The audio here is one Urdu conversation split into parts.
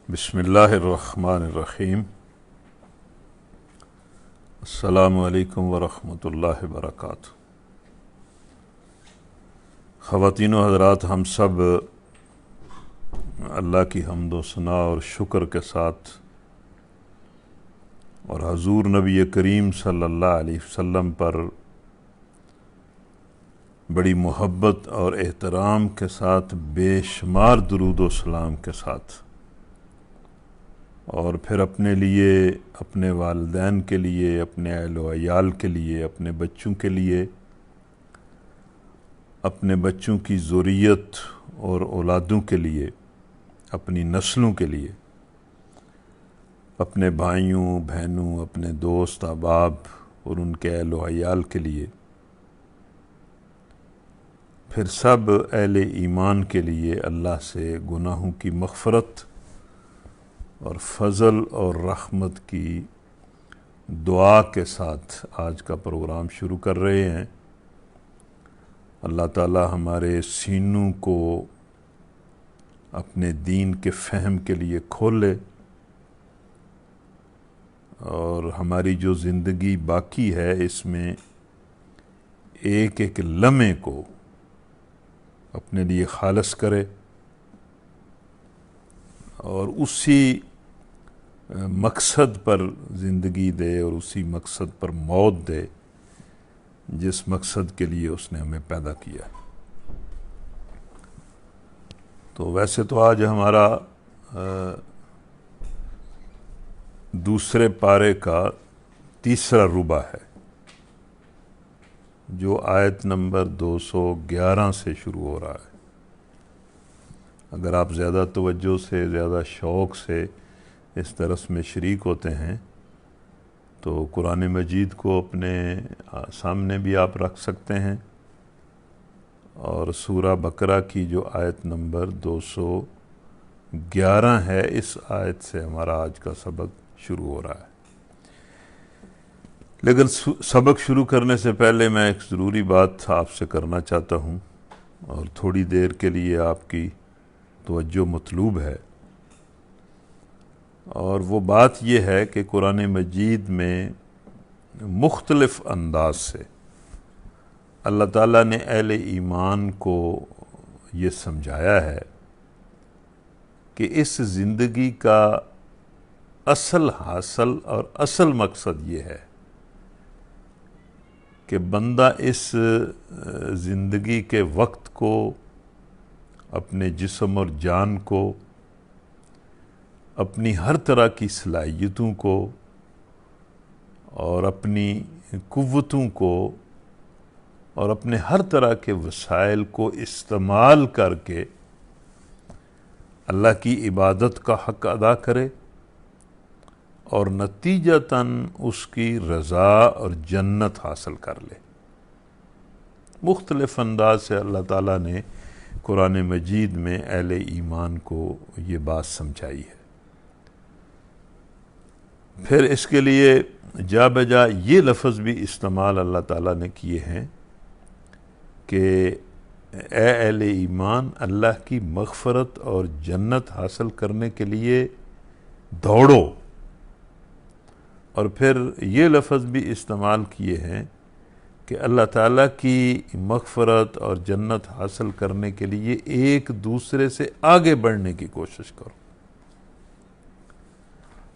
بسم اللہ الرحمن الرحیم۔ السلام علیکم ورحمۃ اللہ وبرکاتہ۔ خواتین و حضرات، ہم سب اللہ کی حمد و ثنا اور شکر کے ساتھ اور حضور نبی کریم صلی اللہ علیہ وسلم پر بڑی محبت اور احترام کے ساتھ بے شمار درود و سلام کے ساتھ، اور پھر اپنے لیے، اپنے والدین کے لیے، اپنے اہل و عیال کے لیے، اپنے بچوں کے لیے، اپنے بچوں کی ذریت اور اولادوں کے لیے، اپنی نسلوں کے لیے، اپنے بھائیوں بہنوں، اپنے دوست احباب اور ان کے اہل و عیال کے لیے، پھر سب اہل ایمان کے لیے اللہ سے گناہوں کی مغفرت اور فضل اور رحمت کی دعا کے ساتھ آج کا پروگرام شروع کر رہے ہیں۔ اللہ تعالی ہمارے سینوں کو اپنے دین کے فہم کے لیے کھولے، اور ہماری جو زندگی باقی ہے اس میں ایک ایک لمحے کو اپنے لیے خالص کرے، اور اسی مقصد پر زندگی دے اور اسی مقصد پر موت دے جس مقصد کے لیے اس نے ہمیں پیدا کیا۔ تو ویسے تو آج ہمارا دوسرے پارے کا تیسرا ربع ہے، جو آیت نمبر 211 سے شروع ہو رہا ہے۔ اگر آپ زیادہ توجہ سے، زیادہ شوق سے اس درس میں شریک ہوتے ہیں تو قرآن مجید کو اپنے سامنے بھی آپ رکھ سکتے ہیں، اور سورہ بقرہ کی جو آیت نمبر 211 ہے، اس آیت سے ہمارا آج کا سبق شروع ہو رہا ہے۔ لیکن سبق شروع کرنے سے پہلے میں ایک ضروری بات آپ سے کرنا چاہتا ہوں، اور تھوڑی دیر کے لیے آپ کی توجہ مطلوب ہے، اور وہ بات یہ ہے کہ قرآن مجید میں مختلف انداز سے اللہ تعالیٰ نے اہل ایمان کو یہ سمجھایا ہے کہ اس زندگی کا اصل حاصل اور اصل مقصد یہ ہے کہ بندہ اس زندگی کے وقت کو، اپنے جسم اور جان کو، اپنی ہر طرح کی صلاحیتوں کو اور اپنی قوتوں کو اور اپنے ہر طرح کے وسائل کو استعمال کر کے اللہ کی عبادت کا حق ادا کرے، اور نتیجتاً اس کی رضا اور جنت حاصل کر لے۔ مختلف انداز سے اللہ تعالیٰ نے قرآن مجید میں اہل ایمان کو یہ بات سمجھائی ہے۔ پھر اس کے لیے جا بجا یہ لفظ بھی استعمال اللہ تعالیٰ نے کیے ہیں کہ اے اہل ایمان، اللہ کی مغفرت اور جنت حاصل کرنے کے لیے دوڑو، اور پھر یہ لفظ بھی استعمال کیے ہیں کہ اللہ تعالیٰ کی مغفرت اور جنت حاصل کرنے کے لیے ایک دوسرے سے آگے بڑھنے کی کوشش کرو۔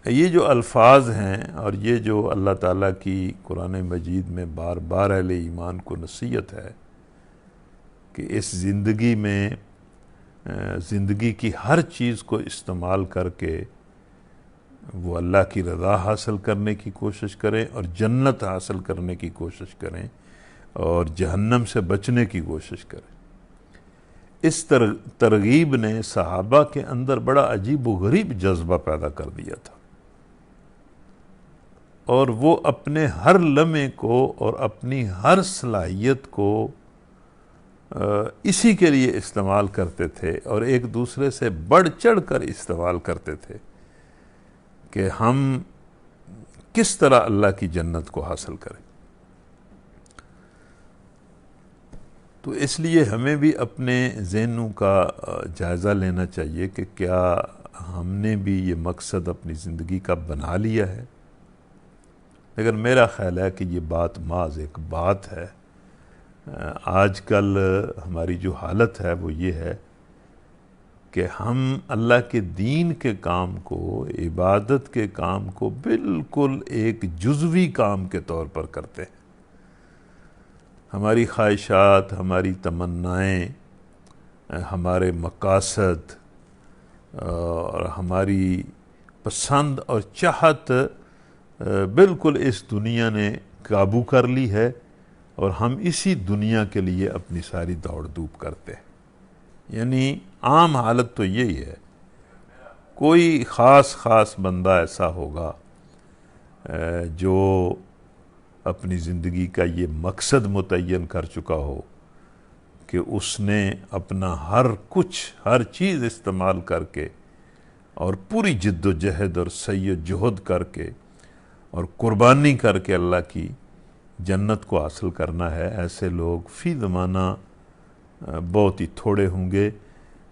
یہ جو الفاظ ہیں اور یہ جو اللہ تعالیٰ کی قرآن مجید میں بار بار اہل ایمان کو نصیحت ہے کہ اس زندگی میں زندگی کی ہر چیز کو استعمال کر کے وہ اللہ کی رضا حاصل کرنے کی کوشش کریں اور جنت حاصل کرنے کی کوشش کریں اور جہنم سے بچنے کی کوشش کریں۔ اس ترغیب نے صحابہ کے اندر بڑا عجیب و غریب جذبہ پیدا کر دیا تھا، اور وہ اپنے ہر لمحے کو اور اپنی ہر صلاحیت کو اسی کے لیے استعمال کرتے تھے، اور ایک دوسرے سے بڑھ چڑھ کر استعمال کرتے تھے کہ ہم کس طرح اللہ کی جنت کو حاصل کریں۔ تو اس لیے ہمیں بھی اپنے ذہنوں کا جائزہ لینا چاہیے کہ کیا ہم نے بھی یہ مقصد اپنی زندگی کا بنا لیا ہے، لیکن میرا خیال ہے کہ یہ بات محض ایک بات ہے۔ آج کل ہماری جو حالت ہے وہ یہ ہے کہ ہم اللہ کے دین کے کام کو، عبادت کے کام کو بالکل ایک جزوی کام کے طور پر کرتے ہیں۔ ہماری خواہشات، ہماری تمنائیں، ہمارے مقاصد اور ہماری پسند اور چاہت بالکل اس دنیا نے قابو کر لی ہے، اور ہم اسی دنیا کے لیے اپنی ساری دوڑ دھوپ کرتے ہیں۔ یعنی عام حالت تو یہی ہے، کوئی خاص بندہ ایسا ہوگا جو اپنی زندگی کا یہ مقصد متعین کر چکا ہو کہ اس نے اپنا ہر چیز استعمال کر کے اور پوری جد و جہد اور سعی و جہد کر کے اور قربانی کر کے اللہ کی جنت کو حاصل کرنا ہے۔ ایسے لوگ فی زمانہ بہت ہی تھوڑے ہوں گے،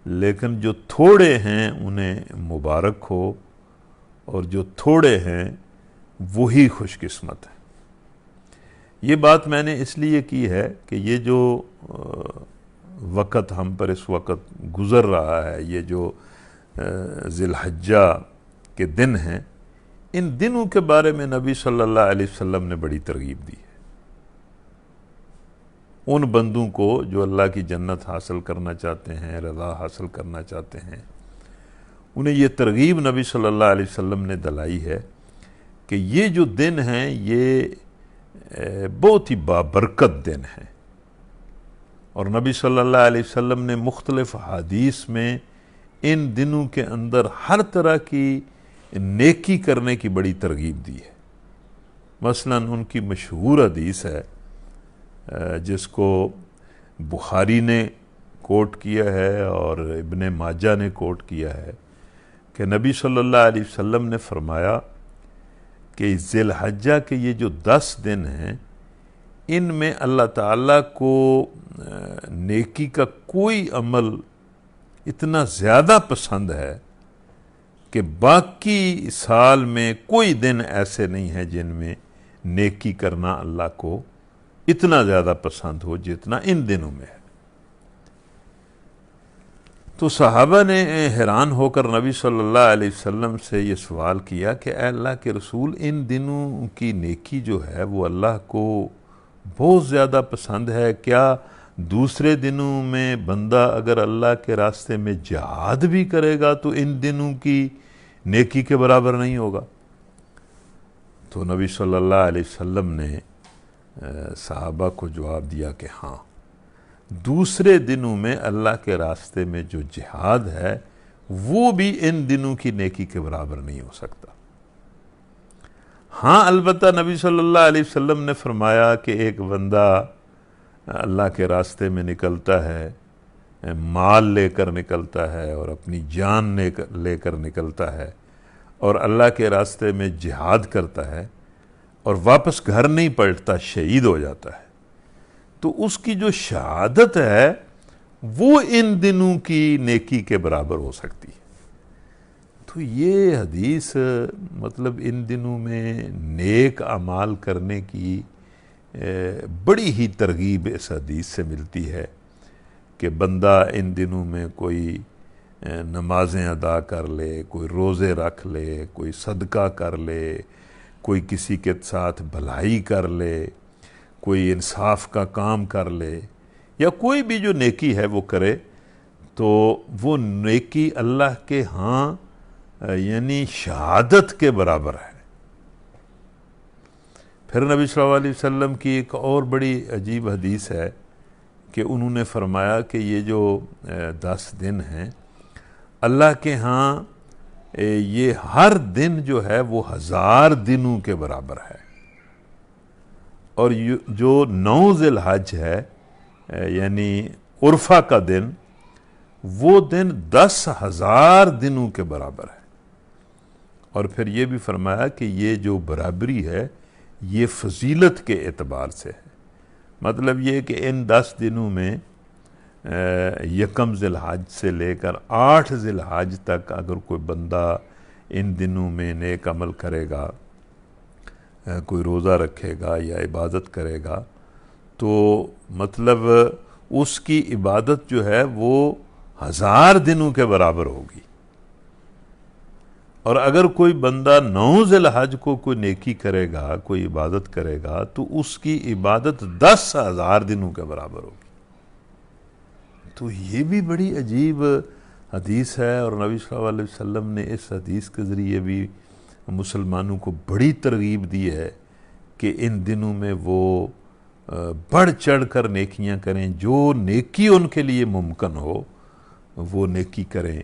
لیکن جو تھوڑے ہیں انہیں مبارک ہو، اور جو تھوڑے ہیں وہی خوش قسمت ہیں۔ یہ بات میں نے اس لیے کی ہے کہ یہ جو وقت ہم پر اس وقت گزر رہا ہے، یہ جو ذی الحجہ کے دن ہیں، ان دنوں کے بارے میں نبی صلی اللہ علیہ وسلم نے بڑی ترغیب دی ہے۔ ان بندوں کو جو اللہ کی جنت حاصل کرنا چاہتے ہیں، رضا حاصل کرنا چاہتے ہیں، انہیں یہ ترغیب نبی صلی اللہ علیہ وسلم نے دلائی ہے کہ یہ جو دن ہیں یہ بہت ہی بابرکت دن ہیں، اور نبی صلی اللہ علیہ وسلم نے مختلف حدیث میں ان دنوں کے اندر ہر طرح کی نیکی کرنے کی بڑی ترغیب دی ہے۔ مثلا ان کی مشہور حدیث ہے جس کو بخاری نے کوٹ کیا ہے اور ابن ماجہ نے کوٹ کیا ہے کہ نبی صلی اللہ علیہ وسلم نے فرمایا کہ ذی الحجہ کے یہ جو 10 دن ہیں، ان میں اللہ تعالیٰ کو نیکی کا کوئی عمل اتنا زیادہ پسند ہے کہ باقی سال میں کوئی دن ایسے نہیں ہیں جن میں نیکی کرنا اللہ کو اتنا زیادہ پسند ہو جتنا ان دنوں میں ہے۔ تو صحابہ نے حیران ہو کر نبی صلی اللہ علیہ وسلم سے یہ سوال کیا کہ اے اللہ کے رسول، ان دنوں کی نیکی جو ہے وہ اللہ کو بہت زیادہ پسند ہے، کیا دوسرے دنوں میں بندہ اگر اللہ کے راستے میں جہاد بھی کرے گا تو ان دنوں کی نیکی کے برابر نہیں ہوگا؟ تو نبی صلی اللہ علیہ وسلم نے صحابہ کو جواب دیا کہ ہاں، دوسرے دنوں میں اللہ کے راستے میں جو جہاد ہے وہ بھی ان دنوں کی نیکی کے برابر نہیں ہو سکتا۔ ہاں البتہ نبی صلی اللہ علیہ وسلم نے فرمایا کہ ایک بندہ اللہ کے راستے میں نکلتا ہے، مال لے کر نکلتا ہے اور اپنی جان لے کر نکلتا ہے اور اللہ کے راستے میں جہاد کرتا ہے اور واپس گھر نہیں پلٹتا، شہید ہو جاتا ہے، تو اس کی جو شہادت ہے وہ ان دنوں کی نیکی کے برابر ہو سکتی ہے۔ تو یہ حدیث مطلب ان دنوں میں نیک اعمال کرنے کی بڑی ہی ترغیب اس حدیث سے ملتی ہے کہ بندہ ان دنوں میں کوئی نمازیں ادا کر لے، کوئی روزے رکھ لے، کوئی صدقہ کر لے، کوئی کسی کے ساتھ بھلائی کر لے، کوئی انصاف کا کام کر لے، یا کوئی بھی جو نیکی ہے وہ کرے، تو وہ نیکی اللہ کے ہاں یعنی شہادت کے برابر ہے۔ پھر نبی صلی اللہ علیہ وسلم کی ایک اور بڑی عجیب حدیث ہے کہ انہوں نے فرمایا کہ یہ جو 10 دن ہیں اللہ کے ہاں یہ ہر دن جو ہے وہ 1000 دنوں کے برابر ہے، اور جو 9 ذی الحج ہے یعنی عرفہ کا دن، وہ دن 10,000 دنوں کے برابر ہے۔ اور پھر یہ بھی فرمایا کہ یہ جو برابری ہے یہ فضیلت کے اعتبار سے ہے، مطلب یہ کہ ان 10 دنوں میں یکم ذی الحج سے لے کر 8 ذی الحج تک اگر کوئی بندہ ان دنوں میں نیک عمل کرے گا، کوئی روزہ رکھے گا یا عبادت کرے گا، تو مطلب اس کی عبادت جو ہے وہ 1000 دنوں کے برابر ہوگی۔ اور اگر کوئی بندہ 9 ذی الحج کو کوئی نیکی کرے گا، کوئی عبادت کرے گا، تو اس کی عبادت 10,000 دنوں کے برابر ہوگی۔ تو یہ بھی بڑی عجیب حدیث ہے، اور نبی صلی اللہ علیہ وسلم نے اس حدیث کے ذریعے بھی مسلمانوں کو بڑی ترغیب دی ہے کہ ان دنوں میں وہ بڑھ چڑھ کر نیکیاں کریں، جو نیکی ان کے لیے ممکن ہو وہ نیکی کریں،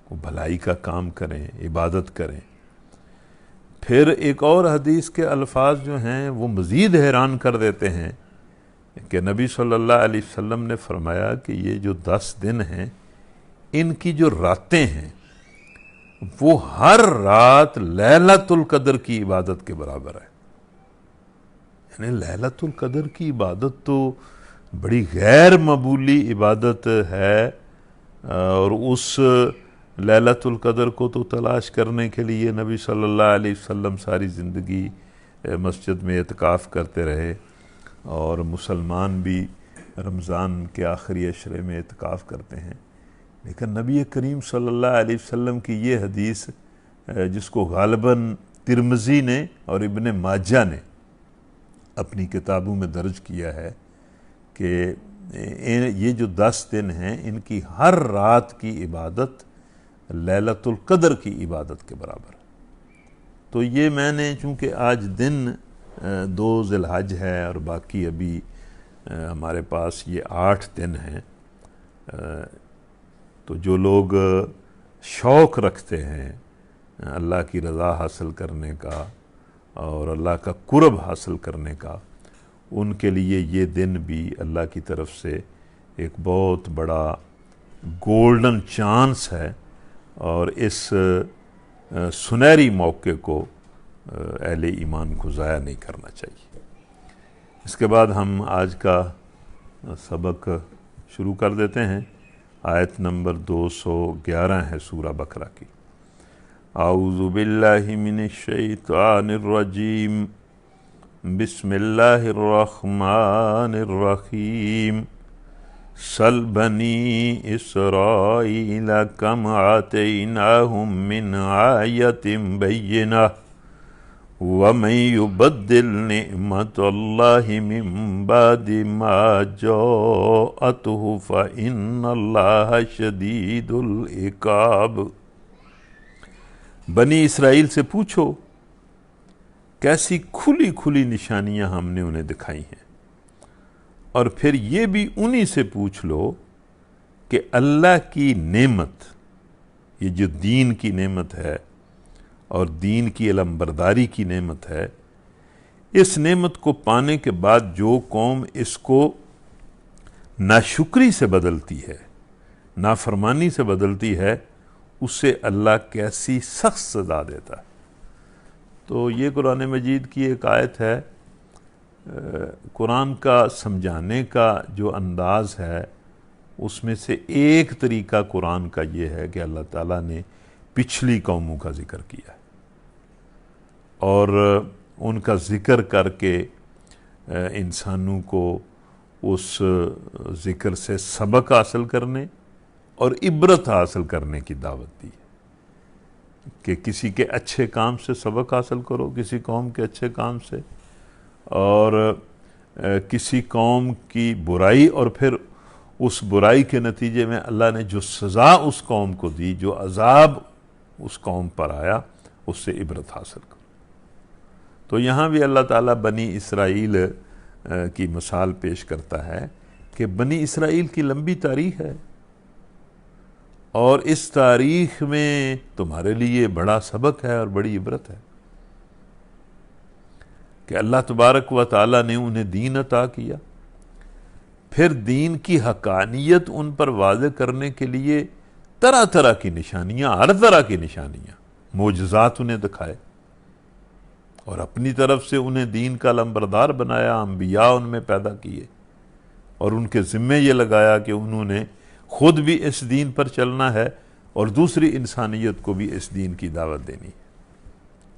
وہ بھلائی کا کام کریں، عبادت کریں۔ پھر ایک اور حدیث کے الفاظ جو ہیں وہ مزید حیران کر دیتے ہیں کہ نبی صلی اللہ علیہ وسلم نے فرمایا کہ یہ جو 10 دن ہیں، ان کی جو راتیں ہیں وہ ہر رات لیلۃ القدر کی عبادت کے برابر ہے۔ یعنی لیلۃ القدر کی عبادت تو بڑی غیر معمولی عبادت ہے، اور اس لیلۃ القدر کو تو تلاش کرنے کے لیے نبی صلی اللہ علیہ وسلم ساری زندگی مسجد میں اعتکاف کرتے رہے، اور مسلمان بھی رمضان کے آخری عشرے میں اعتکاف کرتے ہیں۔ لیکن نبی کریم صلی اللہ علیہ وسلم کی یہ حدیث، جس کو غالباً ترمذی نے اور ابن ماجہ نے اپنی کتابوں میں درج کیا ہے، کہ یہ جو 10 دن ہیں ان کی ہر رات کی عبادت لیلۃ القدر کی عبادت کے برابر ہے۔ تو یہ میں نے، چونکہ آج دن 2 ذی الحج ہے اور باقی ابھی ہمارے پاس یہ 8 دن ہیں، تو جو لوگ شوق رکھتے ہیں اللہ کی رضا حاصل کرنے کا اور اللہ کا قرب حاصل کرنے کا، ان کے لیے یہ دن بھی اللہ کی طرف سے ایک بہت بڑا گولڈن چانس ہے، اور اس سنہری موقع کو اہل ایمان کو ضائع نہیں کرنا چاہیے۔ اس کے بعد ہم آج کا سبق شروع کر دیتے ہیں۔ آیت نمبر 211 ہے سورہ بقرہ کی۔ اعوذ باللہ من الشیطان الرجیم، بسم اللہ الرحمن الرحیم۔ سل بنی اسرائیل کم آتیناہم من آیت بینہ وَمَن يُبَدِّلْ نِعْمَةَ اللَّهِ مِن بَعْدِ مَا جَاءَتْهُ فَإِنَّ اللَّهَ شَدِيدُ الْعِقَابِ۔ بنی اسرائیل سے پوچھو کیسی کھلی کھلی نشانیاں ہم نے انہیں دکھائی ہیں، اور پھر یہ بھی انہی سے پوچھ لو کہ اللہ کی نعمت، یہ جو دین کی نعمت ہے اور دین کی علمبرداری کی نعمت ہے، اس نعمت کو پانے کے بعد جو قوم اس کو ناشکری سے بدلتی ہے، نافرمانی سے بدلتی ہے، اسے اللہ کیسی سخت سزا دیتا ہے۔ تو یہ قرآن مجید کی ایک آیت ہے۔ قرآن کا سمجھانے کا جو انداز ہے اس میں سے ایک طریقہ قرآن کا یہ ہے کہ اللہ تعالیٰ نے پچھلی قوموں کا ذکر کیا ہے، اور ان کا ذکر کر کے انسانوں کو اس ذکر سے سبق حاصل کرنے اور عبرت حاصل کرنے کی دعوت دی ہے، کہ کسی کے اچھے کام سے سبق حاصل کرو، کسی قوم کے اچھے کام سے، اور کسی قوم کی برائی اور پھر اس برائی کے نتیجے میں اللہ نے جو سزا اس قوم کو دی، جو عذاب اس قوم پر آیا، اس سے عبرت حاصل کرو۔ تو یہاں بھی اللہ تعالیٰ بنی اسرائیل کی مثال پیش کرتا ہے کہ بنی اسرائیل کی لمبی تاریخ ہے، اور اس تاریخ میں تمہارے لیے بڑا سبق ہے اور بڑی عبرت ہے کہ اللہ تبارک و تعالیٰ نے انہیں دین عطا کیا، پھر دین کی حقانیت ان پر واضح کرنے کے لیے طرح طرح کی نشانیاں، ہر طرح کی نشانیاں، معجزات انہیں دکھائے، اور اپنی طرف سے انہیں دین کا علمبردار بنایا، انبیاء ان میں پیدا کیے، اور ان کے ذمے یہ لگایا کہ انہوں نے خود بھی اس دین پر چلنا ہے اور دوسری انسانیت کو بھی اس دین کی دعوت دینی ہے۔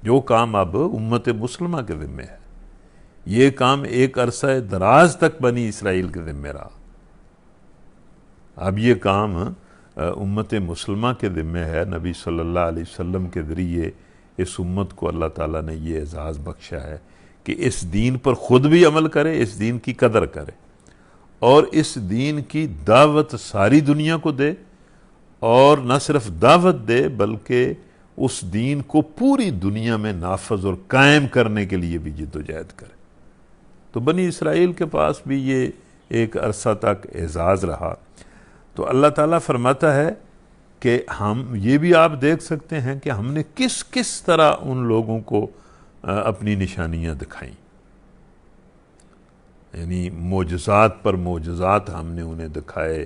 جو کام اب امت مسلمہ کے ذمے ہے، یہ کام ایک عرصہ دراز تک بنی اسرائیل کے ذمے رہا، اب یہ کام امت مسلمہ کے ذمے ہے۔ نبی صلی اللہ علیہ وسلم کے ذریعے اس امت کو اللہ تعالیٰ نے یہ اعزاز بخشا ہے کہ اس دین پر خود بھی عمل کرے، اس دین کی قدر کرے اور اس دین کی دعوت ساری دنیا کو دے، اور نہ صرف دعوت دے بلکہ اس دین کو پوری دنیا میں نافذ اور قائم کرنے کے لیے بھی جد و جہد کرے۔ تو بنی اسرائیل کے پاس بھی یہ ایک عرصہ تک اعزاز رہا۔ تو اللہ تعالیٰ فرماتا ہے کہ ہم یہ بھی آپ دیکھ سکتے ہیں کہ ہم نے کس کس طرح ان لوگوں کو اپنی نشانیاں دکھائیں، یعنی معجزات پر معجزات ہم نے انہیں دکھائے،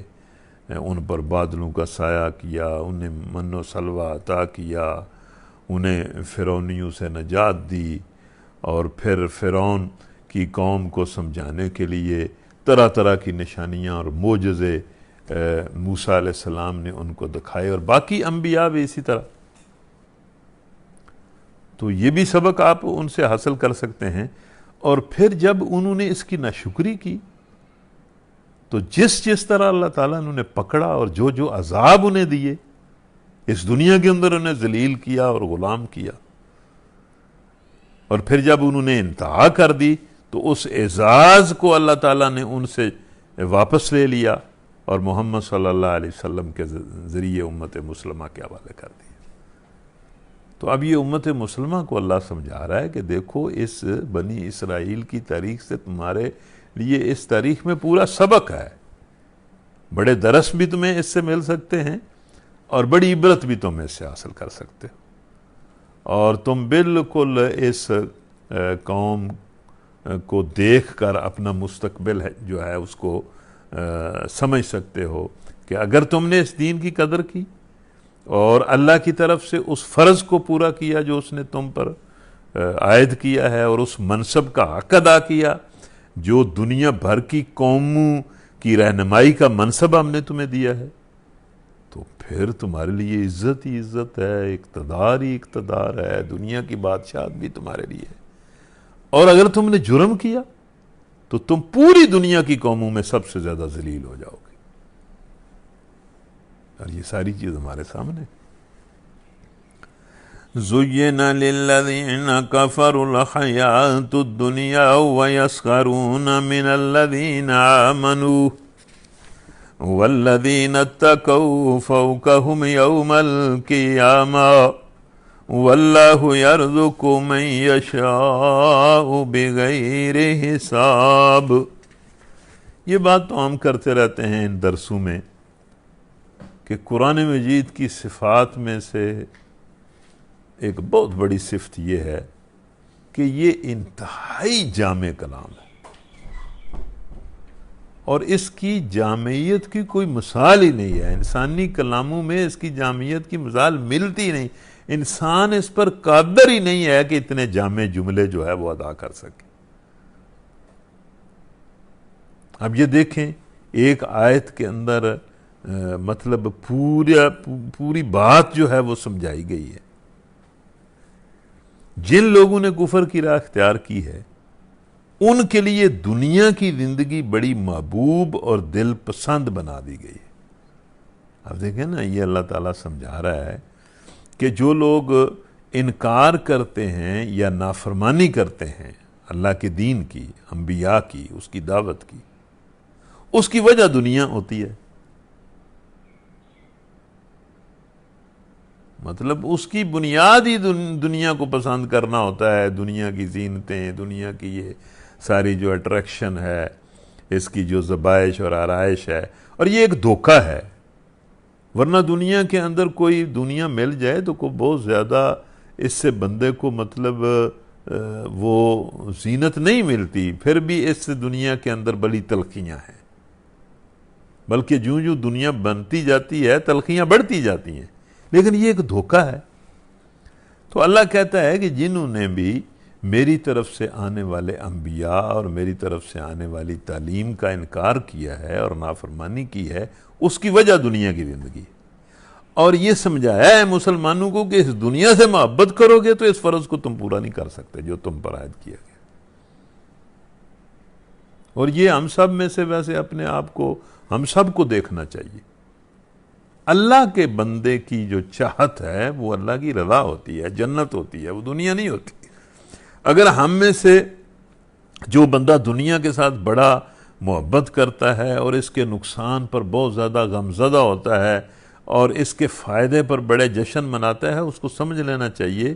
ان پر بادلوں کا سایہ کیا، انہیں من و سلوہ عطا کیا، انہیں فرعونیوں سے نجات دی، اور پھر فرعون کی قوم کو سمجھانے کے لیے طرح طرح کی نشانیاں اور معجزے موسیٰ علیہ السلام نے ان کو دکھائے، اور باقی انبیاء بھی اسی طرح۔ تو یہ بھی سبق آپ ان سے حاصل کر سکتے ہیں۔ اور پھر جب انہوں نے اس کی ناشکری کی تو جس طرح اللہ تعالیٰ نے انہیں پکڑا اور جو جو عذاب انہیں دیے، اس دنیا کے اندر انہیں ذلیل کیا اور غلام کیا، اور پھر جب انہوں نے انتہا کر دی تو اس اعزاز کو اللہ تعالیٰ نے ان سے واپس لے لیا اور محمد صلی اللہ علیہ وسلم کے ذریعے امت مسلمہ کے حوالے کر دیا۔ تو اب یہ امت مسلمہ کو اللہ سمجھا رہا ہے کہ دیکھو اس بنی اسرائیل کی تاریخ سے تمہارے لیے اس تاریخ میں پورا سبق ہے، بڑے درس بھی تمہیں اس سے مل سکتے ہیں اور بڑی عبرت بھی تم اس سے حاصل کر سکتے ہو، اور تم بالکل اس قوم کو دیکھ کر اپنا مستقبل جو ہے اس کو سمجھ سکتے ہو کہ اگر تم نے اس دین کی قدر کی اور اللہ کی طرف سے اس فرض کو پورا کیا جو اس نے تم پر عائد کیا ہے، اور اس منصب کا حق ادا کیا جو دنیا بھر کی قوموں کی رہنمائی کا منصب ہم نے تمہیں دیا ہے، تو پھر تمہارے لیے عزت ہی عزت ہے، اقتدار ہی اقتدار ہے، دنیا کی بادشاہت بھی تمہارے لیے ہے۔ اور اگر تم نے جرم کیا تو تم پوری دنیا کی قوموں میں سب سے زیادہ ذلیل ہو جاؤ گے، اور یہ ساری چیز ہمارے سامنے۔ زُيِّنَ لِلَّذِينَ كَفَرُوا الْحَيَاةُ الدُّنْيَا وَيَسْخَرُونَ مِنَ الَّذِينَ آمَنُوا وَالَّذِينَ اتَّقَوْا فَوْقَهُمْ يَوْمَ الْقِيَامَةِ وَاللَّهُ يَرْزُقُ مَن يَشَاءُ بِغَيْرِ حساب۔ یہ بات تو ہم کرتے رہتے ہیں ان درسوں میں کہ قرآن مجید کی صفات میں سے ایک بہت بڑی صفت یہ ہے کہ یہ انتہائی جامع کلام ہے، اور اس کی جامعیت کی کوئی مثال ہی نہیں ہے۔ انسانی کلاموں میں اس کی جامعیت کی مثال ملتی نہیں، انسان اس پر قادر ہی نہیں ہے کہ اتنے جامع جملے جو ہے وہ ادا کر سکے۔ اب یہ دیکھیں ایک آیت کے اندر مطلب پوری بات جو ہے وہ سمجھائی گئی ہے۔ جن لوگوں نے کفر کی راہ اختیار کی ہے ان کے لیے دنیا کی زندگی بڑی محبوب اور دل پسند بنا دی گئی ہے۔ اب دیکھیں نا، یہ اللہ تعالیٰ سمجھا رہا ہے کہ جو لوگ انکار کرتے ہیں یا نافرمانی کرتے ہیں اللہ کے دین کی، انبیاء کی، اس کی دعوت کی، اس کی وجہ دنیا ہوتی ہے۔ مطلب اس کی بنیاد ہی دنیا کو پسند کرنا ہوتا ہے، دنیا کی زینتیں، دنیا کی یہ ساری جو اٹریکشن ہے، اس کی جو ذبائش اور آرائش ہے، اور یہ ایک دھوکہ ہے۔ ورنہ دنیا کے اندر کوئی دنیا مل جائے تو کوئی بہت زیادہ اس سے بندے کو مطلب وہ زینت نہیں ملتی، پھر بھی اس دنیا کے اندر بڑی تلخیاں ہیں، بلکہ جو دنیا بنتی جاتی ہے تلخیاں بڑھتی جاتی ہیں، لیکن یہ ایک دھوکہ ہے۔ تو اللہ کہتا ہے کہ جنہوں نے بھی میری طرف سے آنے والے انبیاء اور میری طرف سے آنے والی تعلیم کا انکار کیا ہے اور نافرمانی کی ہے، اس کی وجہ دنیا کی زندگی ہے، اور یہ سمجھایا ہے مسلمانوں کو کہ اس دنیا سے محبت کرو گے تو اس فرض کو تم پورا نہیں کر سکتے جو تم پر عائد کیا گیا۔ اور یہ ہم سب میں سے ویسے اپنے آپ کو ہم سب کو دیکھنا چاہیے۔ اللہ کے بندے کی جو چاہت ہے وہ اللہ کی رضا ہوتی ہے، جنت ہوتی ہے، وہ دنیا نہیں ہوتی۔ اگر ہم میں سے جو بندہ دنیا کے ساتھ بڑا محبت کرتا ہے اور اس کے نقصان پر بہت زیادہ غمزدہ ہوتا ہے اور اس کے فائدے پر بڑے جشن مناتا ہے، اس کو سمجھ لینا چاہیے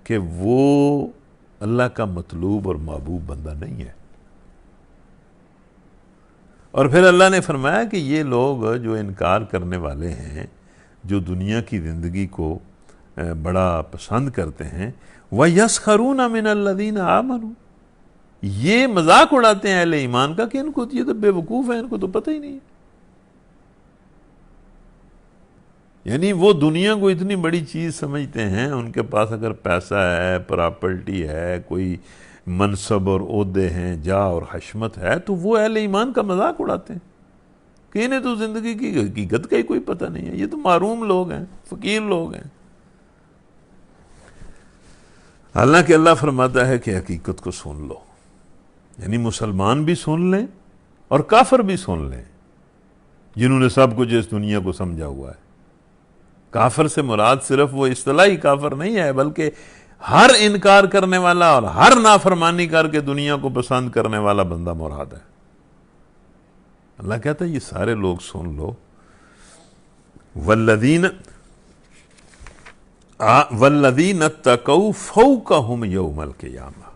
کہ وہ اللہ کا مطلوب اور محبوب بندہ نہیں ہے۔ اور پھر اللہ نے فرمایا کہ یہ لوگ جو انکار کرنے والے ہیں، جو دنیا کی زندگی کو بڑا پسند کرتے ہیں، وَيَسْخَرُونَ مِنَ الَّذِينَ آمَنُوا، یہ مذاق اڑاتے ہیں اہل ایمان کا کہ ان کو یہ تو بے وقوف ہیں، ان کو تو پتہ ہی نہیں ہے۔ یعنی وہ دنیا کو اتنی بڑی چیز سمجھتے ہیں، ان کے پاس اگر پیسہ ہے، پراپرٹی ہے، کوئی منصب اور عہدے ہیں، جاہ اور حشمت ہے، تو وہ اہل ایمان کا مذاق اڑاتے ہیں کہ انہیں تو زندگی کی حقیقت کا ہی کوئی پتہ نہیں ہے، یہ تو محروم لوگ ہیں، فقیر لوگ ہیں۔ حالانکہ اللہ فرماتا ہے کہ حقیقت کو سن لو، یعنی مسلمان بھی سن لیں اور کافر بھی سن لیں، جنہوں نے سب کچھ اس دنیا کو سمجھا ہوا ہے۔ کافر سے مراد صرف وہ اصطلاحی کافر نہیں ہے، بلکہ ہر انکار کرنے والا اور ہر نافرمانی کر کے دنیا کو پسند کرنے والا بندہ مراد ہے۔ اللہ کہتا ہے یہ سارے لوگ سن لو۔ والذین اتقوا فوقہم یوم القیامہ،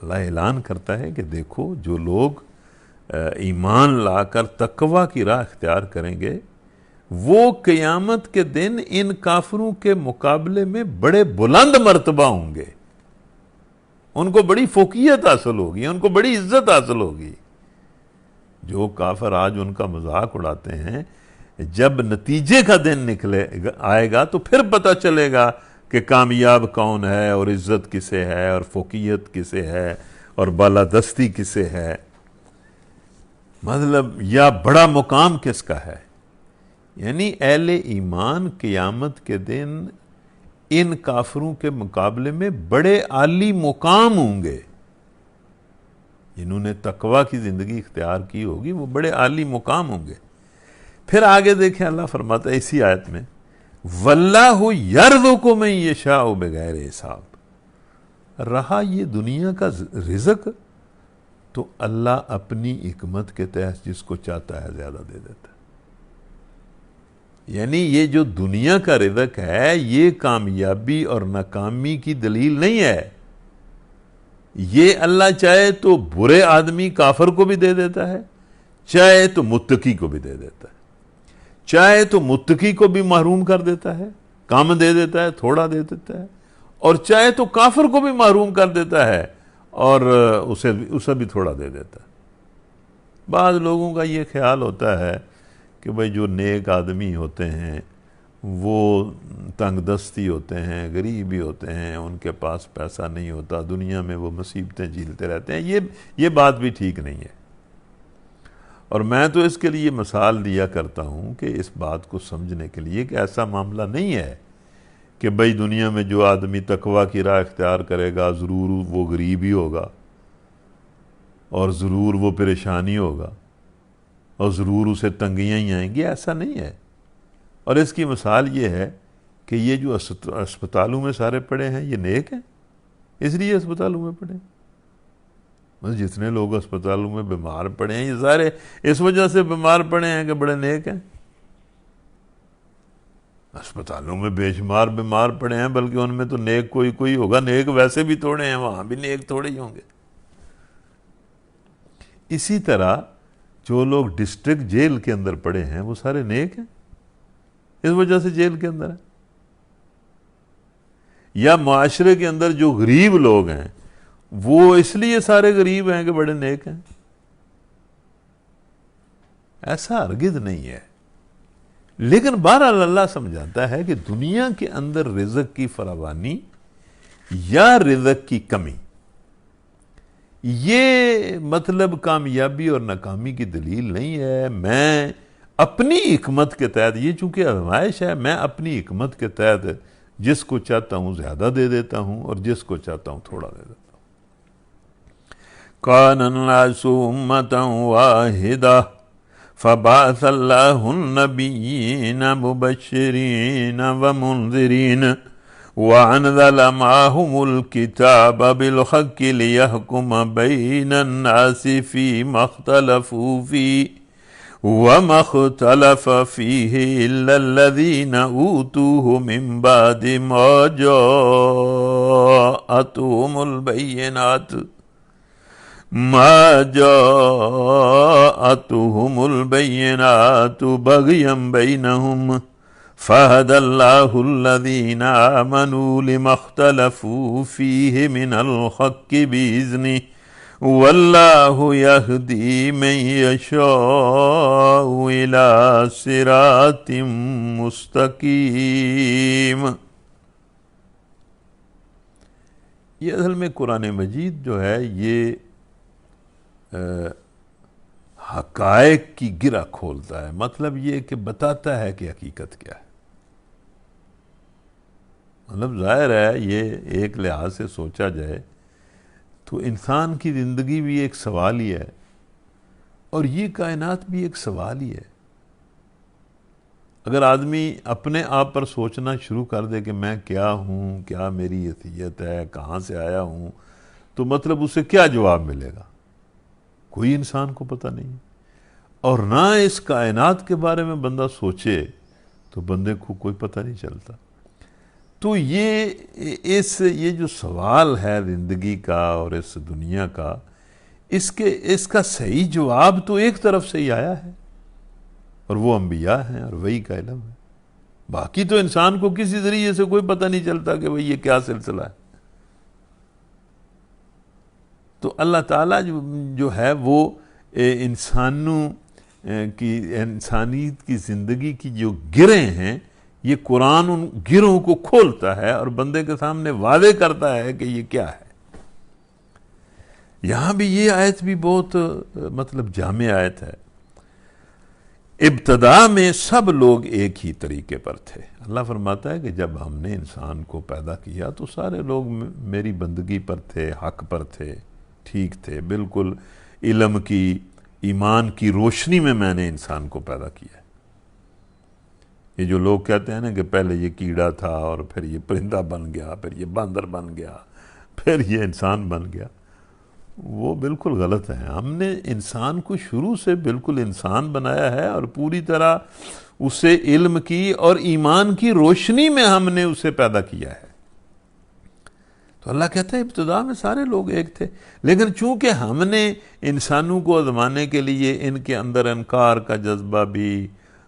اللہ اعلان کرتا ہے کہ دیکھو جو لوگ ایمان لا کر تقوی کی راہ اختیار کریں گے، وہ قیامت کے دن ان کافروں کے مقابلے میں بڑے بلند مرتبہ ہوں گے، ان کو بڑی فوقیت حاصل ہوگی، ان کو بڑی عزت حاصل ہوگی۔ جو کافر آج ان کا مذاق اڑاتے ہیں، جب نتیجے کا دن آئے گا تو پھر پتہ چلے گا کہ کامیاب کون ہے اور عزت کسے ہے اور فوقیت کسے ہے اور بالادستی کسے ہے، مطلب یا بڑا مقام کس کا ہے۔ یعنی اہل ایمان قیامت کے دن ان کافروں کے مقابلے میں بڑے عالی مقام ہوں گے، جنہوں نے تقوی کی زندگی اختیار کی ہوگی وہ بڑے عالی مقام ہوں گے۔ پھر آگے دیکھیں اللہ فرماتا ہے اسی آیت میں، وَاللَّهُ يَرْزُقُ مَن يَشَاءُ بِغَيْرِ حساب، رہا یہ دنیا کا رزق تو اللہ اپنی حکمت کے تحت جس کو چاہتا ہے زیادہ دے دیتا ہے۔ یعنی یہ جو دنیا کا رزق ہے یہ کامیابی اور ناکامی کی دلیل نہیں ہے، یہ اللہ چاہے تو برے آدمی کافر کو بھی دے دیتا ہے، چاہے تو متقی کو بھی دے دیتا ہے، چاہے تو متقی کو بھی محروم کر دیتا ہے، کم دے دیتا ہے، تھوڑا دے دیتا ہے، اور چاہے تو کافر کو بھی محروم کر دیتا ہے اور اسے بھی تھوڑا دے دیتا ہے۔ بعض لوگوں کا یہ خیال ہوتا ہے کہ بھئی جو نیک آدمی ہوتے ہیں وہ تنگ دستی ہوتے ہیں، غریبی ہوتے ہیں، ان کے پاس پیسہ نہیں ہوتا، دنیا میں وہ مصیبتیں جھیلتے رہتے ہیں، یہ بات بھی ٹھیک نہیں ہے۔ اور میں تو اس کے لیے مثال دیا کرتا ہوں کہ اس بات کو سمجھنے کے لیے کہ ایسا معاملہ نہیں ہے کہ بھئی دنیا میں جو آدمی تقوی کی راہ اختیار کرے گا ضرور وہ غریب ہی ہوگا اور ضرور وہ پریشانی ہوگا اور ضرور اسے تنگیاں ہی آئیں گی، ایسا نہیں ہے۔ اور اس کی مثال یہ ہے کہ یہ جو اسپتالوں میں سارے پڑے ہیں یہ نیک ہیں، اس لیے اسپتالوں میں پڑے ہیں۔ جتنے لوگ اسپتالوں میں بیمار پڑے ہیں یہ سارے اس وجہ سے بیمار پڑے ہیں کہ بڑے نیک ہیں۔ اسپتالوں میں بے شمار بیمار پڑے ہیں، بلکہ ان میں تو نیک کوئی ہوگا، نیک ویسے بھی تھوڑے ہیں، وہاں بھی نیک تھوڑے ہی ہوں گے۔ اسی طرح جو لوگ ڈسٹرکٹ جیل کے اندر پڑے ہیں وہ سارے نیک ہیں، اس وجہ سے جیل کے اندر ہیں۔ یا معاشرے کے اندر جو غریب لوگ ہیں وہ اس لیے سارے غریب ہیں کہ بڑے نیک ہیں، ایسا ہرگز نہیں ہے۔ لیکن بہرحال اللہ سمجھاتا ہے کہ دنیا کے اندر رزق کی فراوانی یا رزق کی کمی، یہ مطلب کامیابی اور ناکامی کی دلیل نہیں ہے۔ میں اپنی حکمت کے تحت، یہ چونکہ آزمائش ہے، میں اپنی حکمت کے تحت جس کو چاہتا ہوں زیادہ دے دیتا ہوں اور جس کو چاہتا ہوں تھوڑا دے دیتا ہوں۔ کان الناس امۃ واحدہ فبعث اللہ النبیین مبشرین ومنذرین وأنزل معهم الكتاب بالحق ليحكم بين الناس فيما اختلفوا فيه وما اختلف فيه إلا الذين أوتوه من بعد ما جاءتهم البينات بغيا بينهم فَهَدَى اللَّهُ الَّذِينَ آمَنُوا لِمَا اخْتَلَفُوا فِيهِ مِنَ الْحَقِّ بِإِذْنِهِ وَاللَّهُ يَهْدِي مَن يَشَاءُ إِلَى صِرَاطٍ مُسْتَقِيمٍ۔ یہ اصل میں قرآن مجید جو ہے یہ حقائق کی گرہ کھولتا ہے، مطلب یہ کہ بتاتا ہے کہ حقیقت کیا ہے۔ مطلب ظاہر ہے یہ ایک لحاظ سے سوچا جائے تو انسان کی زندگی بھی ایک سوال ہی ہے اور یہ کائنات بھی ایک سوال ہی ہے۔ اگر آدمی اپنے آپ پر سوچنا شروع کر دے کہ میں کیا ہوں، کیا میری حیثیت ہے، کہاں سے آیا ہوں، تو مطلب اسے کیا جواب ملے گا؟ کوئی انسان کو پتہ نہیں ہے۔ اور نہ اس کائنات کے بارے میں بندہ سوچے تو بندے کو کوئی پتہ نہیں چلتا۔ تو یہ جو سوال ہے زندگی کا اور اس دنیا کا، اس کا صحیح جواب تو ایک طرف سے ہی آیا ہے اور وہ انبیاء ہیں اور وحی کا علم ہے۔ باقی تو انسان کو کسی ذریعے سے کوئی پتہ نہیں چلتا کہ بھئی یہ کیا سلسلہ ہے۔ تو اللہ تعالیٰ جو ہے وہ انسانیت کی زندگی کی جو گرہیں ہیں، یہ قرآن ان گرہوں کو کھولتا ہے اور بندے کے سامنے واضح کرتا ہے کہ یہ کیا ہے۔ یہاں بھی یہ آیت بھی بہت مطلب جامع آیت ہے۔ ابتدا میں سب لوگ ایک ہی طریقے پر تھے۔ اللہ فرماتا ہے کہ جب ہم نے انسان کو پیدا کیا تو سارے لوگ میری بندگی پر تھے، حق پر تھے، ٹھیک تھے، بالکل علم کی، ایمان کی روشنی میں نے انسان کو پیدا کیا ہے۔ یہ جو لوگ کہتے ہیں نا کہ پہلے یہ کیڑا تھا اور پھر یہ پرندہ بن گیا، پھر یہ باندر بن گیا، پھر یہ انسان بن گیا، وہ بالکل غلط ہے۔ ہم نے انسان کو شروع سے بالکل انسان بنایا ہے اور پوری طرح اسے علم کی اور ایمان کی روشنی میں ہم نے اسے پیدا کیا ہے۔ تو اللہ کہتا ہے ابتدا میں سارے لوگ ایک تھے، لیکن چونکہ ہم نے انسانوں کو آزمانے کے لیے ان کے اندر انکار کا جذبہ بھی،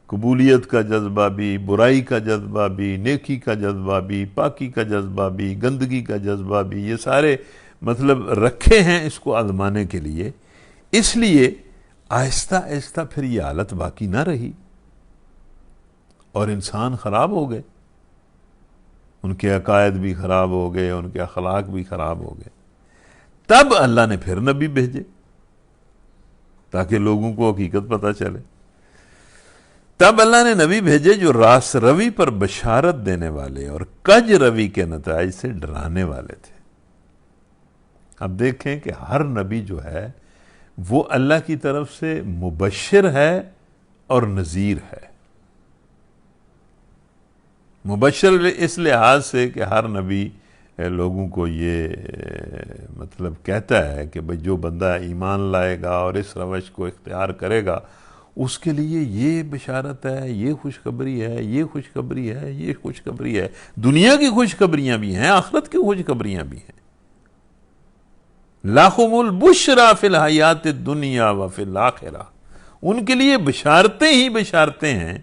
قبولیت کا جذبہ بھی، برائی کا جذبہ بھی، نیکی کا جذبہ بھی، پاکی کا جذبہ بھی، گندگی کا جذبہ بھی، یہ سارے مطلب رکھے ہیں اس کو آزمانے کے لیے، اس لیے آہستہ آہستہ پھر یہ حالت باقی نہ رہی اور انسان خراب ہو گئے، ان کے عقائد بھی خراب ہو گئے، ان کے اخلاق بھی خراب ہو گئے۔ تب اللہ نے پھر نبی بھیجے تاکہ لوگوں کو حقیقت پتہ چلے۔ تب اللہ نے نبی بھیجے جو راست روی پر بشارت دینے والے اور کج روی کے نتائج سے ڈرانے والے تھے۔ اب دیکھیں کہ ہر نبی جو ہے وہ اللہ کی طرف سے مبشر ہے اور نذیر ہے۔ مبشر اس لحاظ سے کہ ہر نبی لوگوں کو یہ مطلب کہتا ہے کہ بھئی جو بندہ ایمان لائے گا اور اس روش کو اختیار کرے گا اس کے لیے یہ بشارت ہے، یہ خوشخبری ہے، یہ خوشخبری ہے، یہ خوشخبری ہے۔ دنیا کی خوشخبریاں بھی ہیں، آخرت کی خوشخبریاں بھی ہیں۔ لَهُمُ الْبُشْرَى فِي الْحَيَاةِ الدُّنْيَا وَفِي الْآخِرَةِ، ان کے لیے بشارتیں ہی بشارتیں ہیں،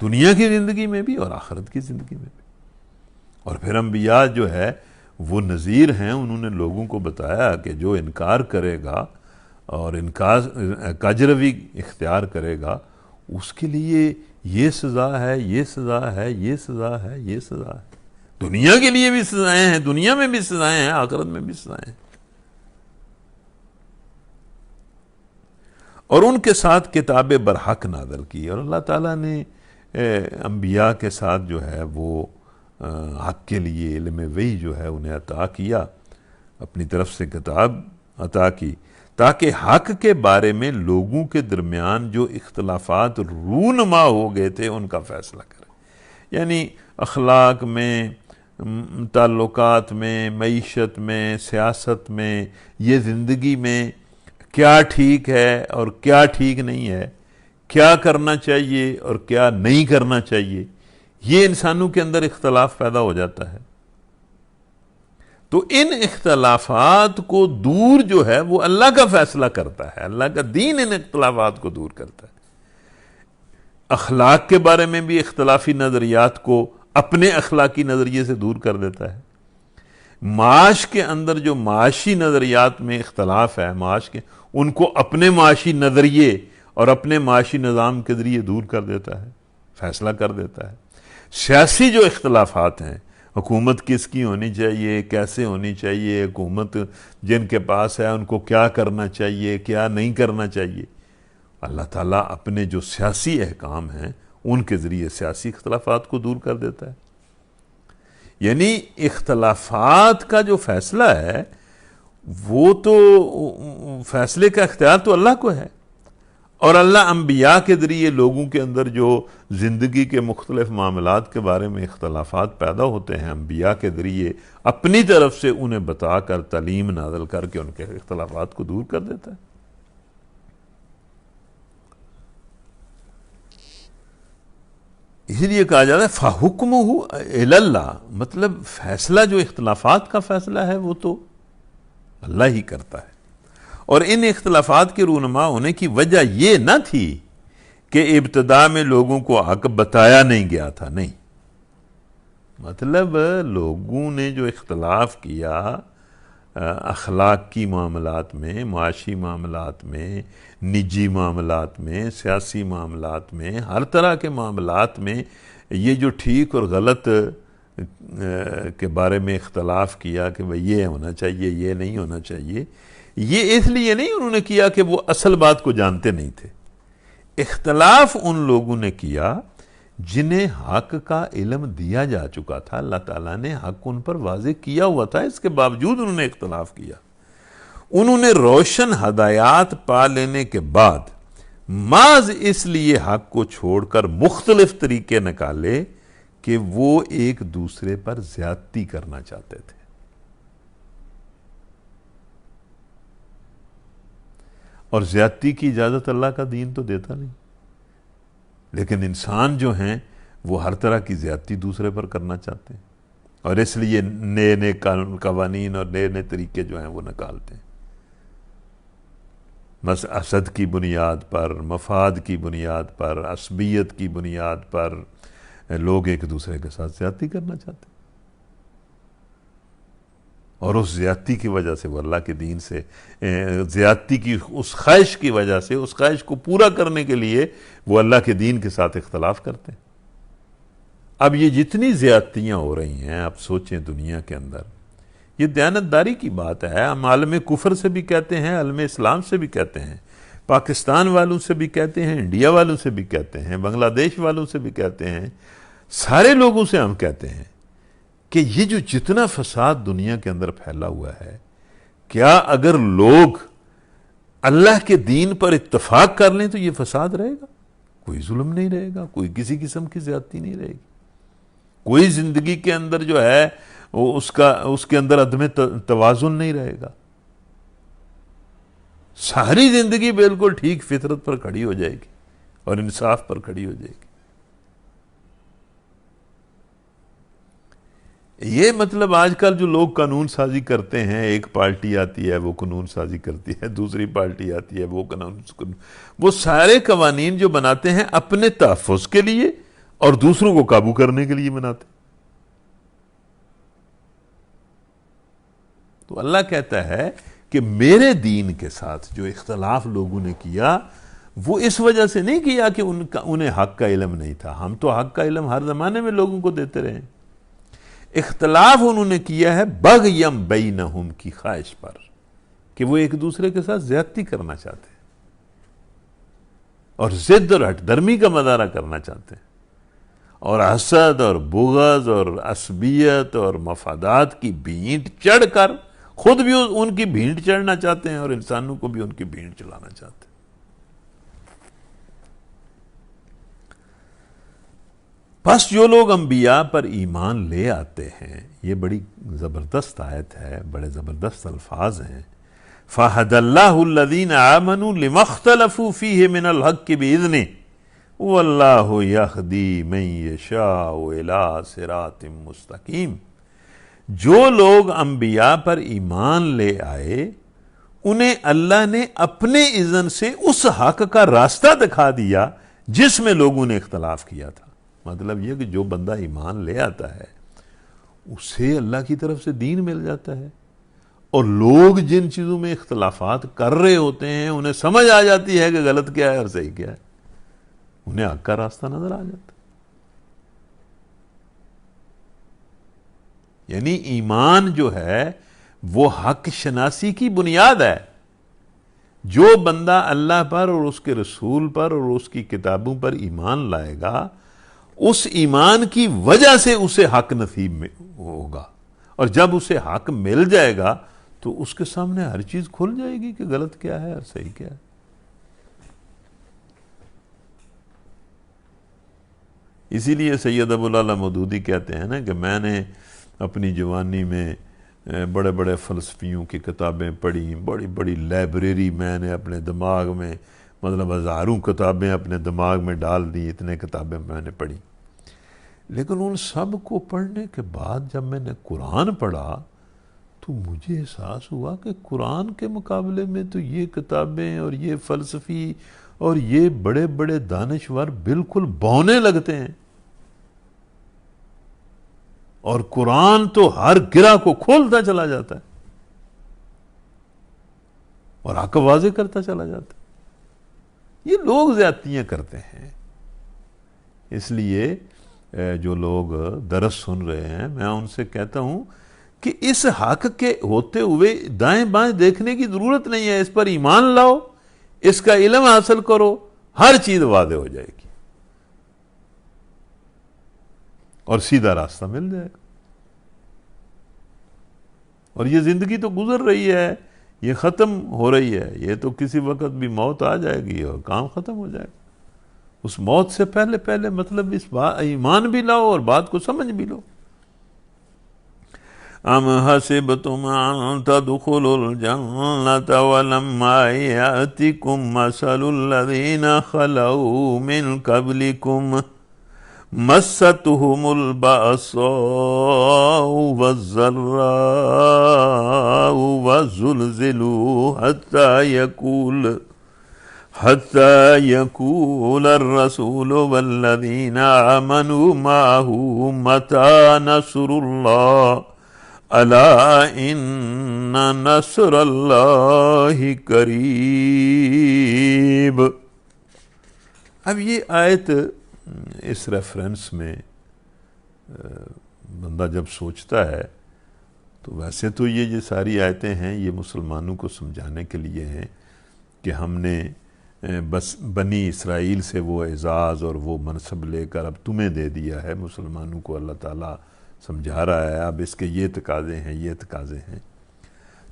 دنیا کی زندگی میں بھی اور آخرت کی زندگی میں بھی۔ اور پھر انبیاء جو ہے وہ نذیر ہیں، انہوں نے لوگوں کو بتایا کہ جو انکار کرے گا اور کجروی اختیار کرے گا اس کے لیے یہ سزا ہے، یہ سزا ہے، یہ سزا ہے، یہ سزا ہے۔ دنیا کے لیے بھی سزائیں ہیں، دنیا میں بھی سزائیں ہیں، آخرت میں بھی سزائیں ہیں۔ اور ان کے ساتھ کتاب برحق نازل کی، اور اللہ تعالیٰ نے انبیاء کے ساتھ جو ہے وہ حق کے لیے علم وحی جو ہے انہیں عطا کیا، اپنی طرف سے کتاب عطا کی، تاکہ حق کے بارے میں لوگوں کے درمیان جو اختلافات رونما ہو گئے تھے ان کا فیصلہ کرے۔ یعنی اخلاق میں، تعلقات میں، معیشت میں، سیاست میں، یہ زندگی میں کیا ٹھیک ہے اور کیا ٹھیک نہیں ہے، کیا کرنا چاہیے اور کیا نہیں کرنا چاہیے، یہ انسانوں کے اندر اختلاف پیدا ہو جاتا ہے۔ تو ان اختلافات کو دور جو ہے وہ اللہ کا فیصلہ کرتا ہے، اللہ کا دین ان اختلافات کو دور کرتا ہے۔ اخلاق کے بارے میں بھی اختلافی نظریات کو اپنے اخلاقی نظریے سے دور کر دیتا ہے۔ معاش کے اندر جو معاشی نظریات میں اختلاف ہے، معاش کے، ان کو اپنے معاشی نظریے اور اپنے معاشی نظام کے ذریعے دور کر دیتا ہے، فیصلہ کر دیتا ہے۔ سیاسی جو اختلافات ہیں، حکومت کس کی ہونی چاہیے، کیسے ہونی چاہیے، حکومت جن کے پاس ہے ان کو کیا کرنا چاہیے، کیا نہیں کرنا چاہیے، اللہ تعالیٰ اپنے جو سیاسی احکام ہیں ان کے ذریعے سیاسی اختلافات کو دور کر دیتا ہے۔ یعنی اختلافات کا جو فیصلہ ہے وہ تو فیصلے کا اختیار تو اللہ کو ہے، اور اللہ انبیاء کے ذریعے لوگوں کے اندر جو زندگی کے مختلف معاملات کے بارے میں اختلافات پیدا ہوتے ہیں، انبیاء کے ذریعے اپنی طرف سے انہیں بتا کر، تعلیم نازل کر کے ان کے اختلافات کو دور کر دیتا ہے۔ اسی لیے کہا جاتا ہے فَحُکْمُهُ إِلَى اللَّهِ، مطلب فیصلہ جو اختلافات کا فیصلہ ہے وہ تو اللہ ہی کرتا ہے۔ اور ان اختلافات کے رونما ہونے کی وجہ یہ نہ تھی کہ ابتدا میں لوگوں کو حق بتایا نہیں گیا تھا، نہیں، مطلب لوگوں نے جو اختلاف کیا اخلاقی معاملات میں، معاشی معاملات میں، نجی معاملات میں، سیاسی معاملات میں، ہر طرح کے معاملات میں یہ جو ٹھیک اور غلط کے بارے میں اختلاف کیا کہ بھئی یہ ہونا چاہیے، یہ نہیں ہونا چاہیے، یہ اس لیے نہیں انہوں نے کیا کہ وہ اصل بات کو جانتے نہیں تھے۔ اختلاف ان لوگوں نے کیا جنہیں حق کا علم دیا جا چکا تھا، اللہ تعالیٰ نے حق ان پر واضح کیا ہوا تھا، اس کے باوجود انہوں نے اختلاف کیا۔ انہوں نے روشن ہدایات پا لینے کے بعد محض اس لیے حق کو چھوڑ کر مختلف طریقے نکالے کہ وہ ایک دوسرے پر زیادتی کرنا چاہتے تھے۔ اور زیادتی کی اجازت اللہ کا دین تو دیتا نہیں، لیکن انسان جو ہیں وہ ہر طرح کی زیادتی دوسرے پر کرنا چاہتے ہیں، اور اس لیے نئے نئے قوانین اور نئے نئے طریقے جو ہیں وہ نکالتے ہیں، بس حسد کی بنیاد پر، مفاد کی بنیاد پر، عصبیت کی بنیاد پر لوگ ایک دوسرے کے ساتھ زیادتی کرنا چاہتے ہیں، اور اس زیادتی کی وجہ سے وہ اللہ کے دین سے، زیادتی کی اس خواہش کی وجہ سے، اس خواہش کو پورا کرنے کے لیے وہ اللہ کے دین کے ساتھ اختلاف کرتے ہیں۔ اب یہ جتنی زیادتیاں ہو رہی ہیں، آپ سوچیں دنیا کے اندر، یہ دیانتداری کی بات ہے۔ ہم عالم کفر سے بھی کہتے ہیں، عالم اسلام سے بھی کہتے ہیں، پاکستان والوں سے بھی کہتے ہیں، انڈیا والوں سے بھی کہتے ہیں، بنگلہ دیش والوں سے بھی کہتے ہیں، سارے لوگوں سے ہم کہتے ہیں کہ یہ جو جتنا فساد دنیا کے اندر پھیلا ہوا ہے، کیا اگر لوگ اللہ کے دین پر اتفاق کر لیں تو یہ فساد رہے گا؟ کوئی ظلم نہیں رہے گا، کوئی کسی قسم کی زیادتی نہیں رہے گی، کوئی زندگی کے اندر جو ہے اس کے اندر عدم توازن نہیں رہے گا، ساری زندگی بالکل ٹھیک فطرت پر کھڑی ہو جائے گی اور انصاف پر کھڑی ہو جائے گی۔ یہ مطلب آج کل جو لوگ قانون سازی کرتے ہیں، ایک پارٹی آتی ہے وہ قانون سازی کرتی ہے، دوسری پارٹی آتی ہے وہ سارے قوانین جو بناتے ہیں اپنے تحفظ کے لیے اور دوسروں کو قابو کرنے کے لیے بناتے ہیں۔ تو اللہ کہتا ہے کہ میرے دین کے ساتھ جو اختلاف لوگوں نے کیا وہ اس وجہ سے نہیں کیا کہ انہیں حق کا علم نہیں تھا، ہم تو حق کا علم ہر زمانے میں لوگوں کو دیتے رہے ہیں۔ اختلاف انہوں نے کیا ہے بغیم بینہم کی خواہش پر، کہ وہ ایک دوسرے کے ساتھ زیادتی کرنا چاہتے ہیں اور ضد اور ہٹ درمی کا مظاہرہ کرنا چاہتے ہیں، اور حسد اور بغض اور عصبیت اور مفادات کی بھینٹ چڑھ کر خود بھی ان کی بھینٹ چڑھنا چاہتے ہیں اور انسانوں کو بھی ان کی بھینٹ چڑھانا چاہتے ہیں۔ بس جو لوگ انبیاء پر ایمان لے آتے ہیں، یہ بڑی زبردست آیت ہے، بڑے زبردست الفاظ ہیں، فَهَدَى اللَّهُ الَّذِينَ آمَنُوا لِمَا اخْتَلَفُوا فِيهِ مِنَ الْحَقِّ بِإِذْنِهِ وَاللَّهُ يَهْدِي مَن يَشَاءُ إِلَىٰ صِرَاطٍ مُسْتَقِيمٍ۔ جو لوگ انبیاء پر ایمان لے آئے انہیں اللہ نے اپنے اذن سے اس حق کا راستہ دکھا دیا جس میں لوگوں نے اختلاف کیا تھا۔ مطلب یہ کہ جو بندہ ایمان لے آتا ہے اسے اللہ کی طرف سے دین مل جاتا ہے، اور لوگ جن چیزوں میں اختلافات کر رہے ہوتے ہیں انہیں سمجھ آ جاتی ہے کہ غلط کیا ہے اور صحیح کیا ہے، انہیں حق کا راستہ نظر آ جاتا ہے۔ یعنی ایمان جو ہے وہ حق شناسی کی بنیاد ہے۔ جو بندہ اللہ پر اور اس کے رسول پر اور اس کی کتابوں پر ایمان لائے گا، اس ایمان کی وجہ سے اسے حق نصیب میں ہوگا، اور جب اسے حق مل جائے گا تو اس کے سامنے ہر چیز کھل جائے گی کہ غلط کیا ہے اور صحیح کیا ہے۔ اسی لیے سید ابوالعلا مودودی کہتے ہیں نا کہ میں نے اپنی جوانی میں بڑے بڑے فلسفیوں کی کتابیں پڑھی، بڑی بڑی لائبریری میں نے اپنے دماغ میں، مطلب ہزاروں کتابیں اپنے دماغ میں ڈال دی، اتنے کتابیں میں نے پڑھی، لیکن ان سب کو پڑھنے کے بعد جب میں نے قرآن پڑھا تو مجھے احساس ہوا کہ قرآن کے مقابلے میں تو یہ کتابیں اور یہ فلسفی اور یہ بڑے بڑے دانشور بالکل بونے لگتے ہیں، اور قرآن تو ہر گرہ کو کھولتا چلا جاتا ہے اور حق واضح کرتا چلا جاتا ہے۔ یہ لوگ زیادتیاں کرتے ہیں۔ اس لیے جو لوگ درس سن رہے ہیں میں ان سے کہتا ہوں کہ اس حق کے ہوتے ہوئے دائیں بائیں دیکھنے کی ضرورت نہیں ہے، اس پر ایمان لاؤ، اس کا علم حاصل کرو، ہر چیز واضح ہو جائے گی اور سیدھا راستہ مل جائے گا۔ اور یہ زندگی تو گزر رہی ہے، یہ ختم ہو رہی ہے، یہ تو کسی وقت بھی موت آ جائے گی اور کام ختم ہو جائے گا۔ اس موت سے پہلے پہلے مطلب اس ایمان بھی لاؤ اور بات کو سمجھ بھی لو۔ ام حسبتم ان تدخلوا الجنة ولما يأتكم مثل الذين خلوا من قبلكم مستهم البأساء والضراء وزلزلوا حتى يقول الرسول والذين آمنوا معه متى نصر الله الا ان نصر اللہ قریب۔ اب یہ آیت اس ریفرنس میں بندہ جب سوچتا ہے تو ویسے تو یہ ساری آیتیں ہیں یہ مسلمانوں کو سمجھانے کے لیے ہیں کہ ہم نے بس بنی اسرائیل سے وہ اعزاز اور وہ منصب لے کر اب تمہیں دے دیا ہے۔ مسلمانوں کو اللہ تعالیٰ سمجھا رہا ہے اب اس کے یہ تقاضے ہیں، یہ تقاضے ہیں۔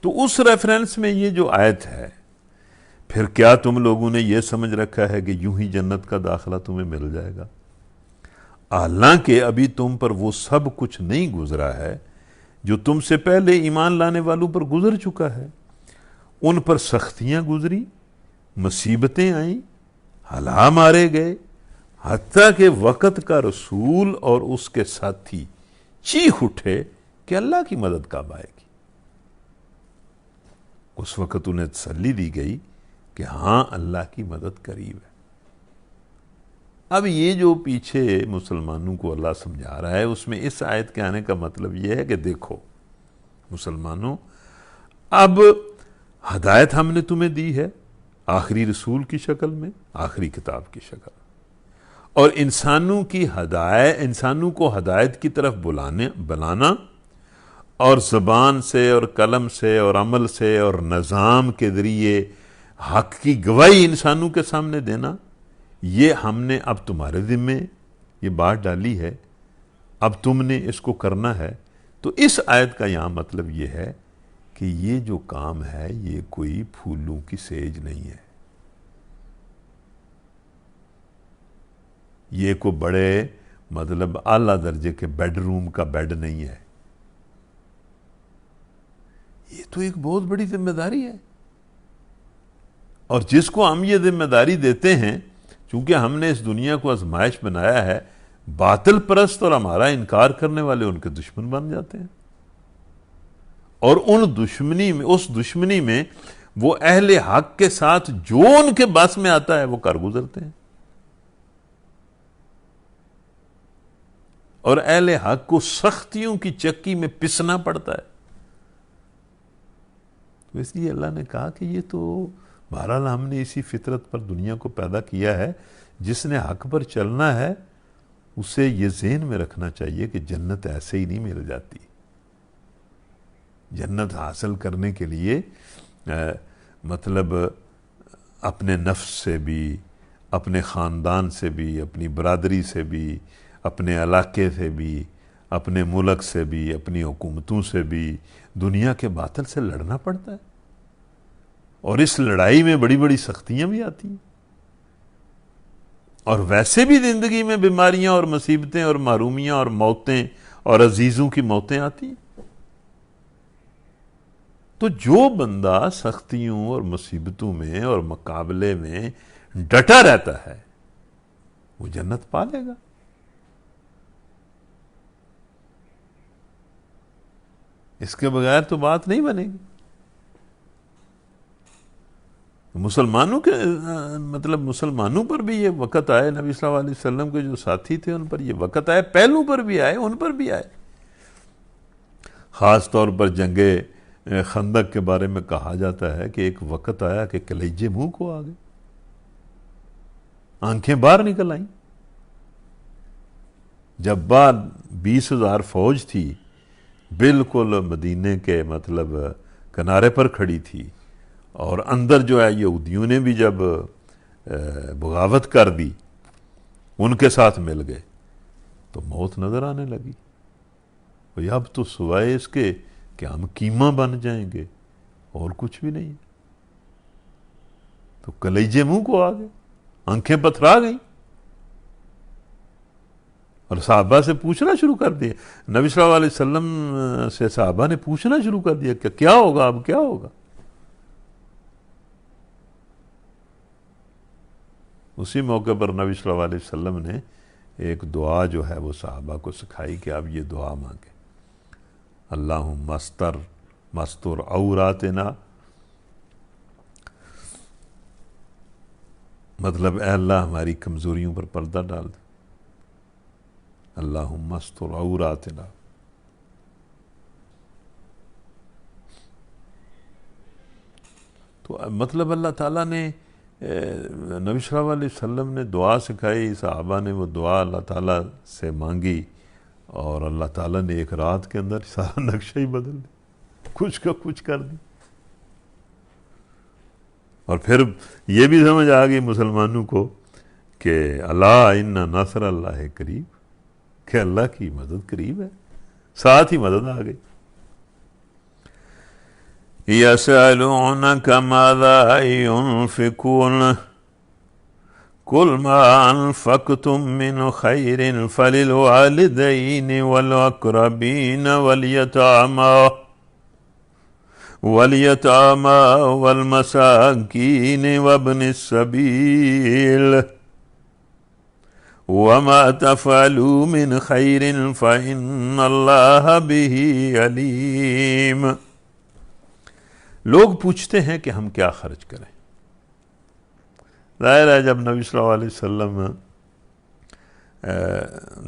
تو اس ریفرنس میں یہ جو آیت ہے، پھر کیا تم لوگوں نے یہ سمجھ رکھا ہے کہ یوں ہی جنت کا داخلہ تمہیں مل جائے گا؟ حالانکہ ابھی تم پر وہ سب کچھ نہیں گزرا ہے جو تم سے پہلے ایمان لانے والوں پر گزر چکا ہے۔ ان پر سختیاں گزری، مصیبتیں آئیں، ہلا مارے گئے، حتیٰ کہ وقت کا رسول اور اس کے ساتھی چیخ اٹھے کہ اللہ کی مدد کب آئے گی۔ اس وقت انہیں تسلی دی گئی کہ ہاں اللہ کی مدد قریب ہے۔ اب یہ جو پیچھے مسلمانوں کو اللہ سمجھا رہا ہے اس میں اس آیت کے آنے کا مطلب یہ ہے کہ دیکھو مسلمانوں، اب ہدایت ہم نے تمہیں دی ہے آخری رسول کی شکل میں، آخری کتاب کی شکل، اور انسانوں کو ہدایت کی طرف بلانا اور زبان سے اور قلم سے اور عمل سے اور نظام کے ذریعے حق کی گواہی انسانوں کے سامنے دینا، یہ ہم نے اب تمہارے ذمے یہ بات ڈالی ہے، اب تم نے اس کو کرنا ہے۔ تو اس آیت کا یہاں مطلب یہ ہے کہ یہ جو کام ہے یہ کوئی پھولوں کی سیج نہیں ہے، یہ کوئی بڑے مطلب اعلیٰ درجے کے بیڈ روم کا بیڈ نہیں ہے، یہ تو ایک بہت بڑی ذمہ داری ہے۔ اور جس کو ہم یہ ذمہ داری دیتے ہیں، چونکہ ہم نے اس دنیا کو آزمائش بنایا ہے، باطل پرست اور ہمارا انکار کرنے والے ان کے دشمن بن جاتے ہیں، اور اس دشمنی میں وہ اہل حق کے ساتھ جو ان کے بس میں آتا ہے وہ کر گزرتے ہیں، اور اہل حق کو سختیوں کی چکی میں پسنا پڑتا ہے۔ تو اس لیے اللہ نے کہا کہ یہ تو بہرحال ہم نے اسی فطرت پر دنیا کو پیدا کیا ہے، جس نے حق پر چلنا ہے اسے یہ ذہن میں رکھنا چاہیے کہ جنت ایسے ہی نہیں مل جاتی۔ جنت حاصل کرنے کے لیے مطلب اپنے نفس سے بھی، اپنے خاندان سے بھی، اپنی برادری سے بھی، اپنے علاقے سے بھی، اپنے ملک سے بھی، اپنی حکومتوں سے بھی، دنیا کے باطل سے لڑنا پڑتا ہے، اور اس لڑائی میں بڑی بڑی سختیاں بھی آتی ہیں، اور ویسے بھی زندگی میں بیماریاں اور مصیبتیں اور محرومیاں اور موتیں اور عزیزوں کی موتیں آتی ہیں۔ تو جو بندہ سختیوں اور مصیبتوں میں اور مقابلے میں ڈٹا رہتا ہے وہ جنت پا لے گا۔ اس کے بغیر تو بات نہیں بنے گی۔ مسلمانوں کے مسلمانوں پر بھی یہ وقت آئے، نبی صلی اللہ علیہ وسلم کے جو ساتھی تھے ان پر یہ وقت آئے، پہلوں پر بھی آئے، ان پر بھی آئے۔ خاص طور پر جنگ خندق کے بارے میں کہا جاتا ہے کہ ایک وقت آیا کہ کلیجے منہ کو آ گئے، آنکھیں باہر نکل آئیں۔ جب بعد 20,000 فوج تھی، بالکل مدینے کے کنارے پر کھڑی تھی، اور اندر جو ہے یہودیوں نے بھی جب بغاوت کر دی، ان کے ساتھ مل گئے، تو موت نظر آنے لگی۔ اب تو سوائے اس کے کہ ہم کیما بن جائیں گے اور کچھ بھی نہیں۔ تو کلیجے منہ کو آ گئے، آنکھیں پتھرا گئیں، اور صحابہ سے پوچھنا شروع کر دیا، نبی صلی اللہ علیہ وسلم سے صحابہ نے پوچھنا شروع کر دیا کہ کیا ہوگا، اب کیا ہوگا۔ اسی موقع پر نبی صلی اللہ علیہ وسلم نے ایک دعا جو ہے وہ صحابہ کو سکھائی کہ آپ یہ دعا مانگیں، اللہم مستر عوراتنا، اے اللہ ہماری کمزوریوں پر پردہ ڈال دے، اللہم مستر عوراتنا۔ تو اللہ تعالیٰ نے نبی صلی اللہ علیہ وسلم نے دعا سکھائی، صحابہ نے وہ دعا اللہ تعالیٰ سے مانگی، اور اللہ تعالیٰ نے ایک رات کے اندر سارا نقشہ ہی بدل دیا، کچھ کا کچھ کر دی۔ اور پھر یہ بھی سمجھ آ گئی مسلمانوں کو کہ الا ان نصر اللہ قریب، کہ اللہ کی مدد قریب ہے، ساتھ ہی مدد آ گئی۔ يسألونك ماذا ينفقون قل ما أنفقتم من خير فللوالدين والأقربين واليتامى والمساكين وابن السبيل وما تفعلوا من خير فإن الله به عليم۔ لوگ پوچھتے ہیں کہ ہم کیا خرچ کریں۔ ظاہر ہے جب نبی صلی اللہ علیہ وسلم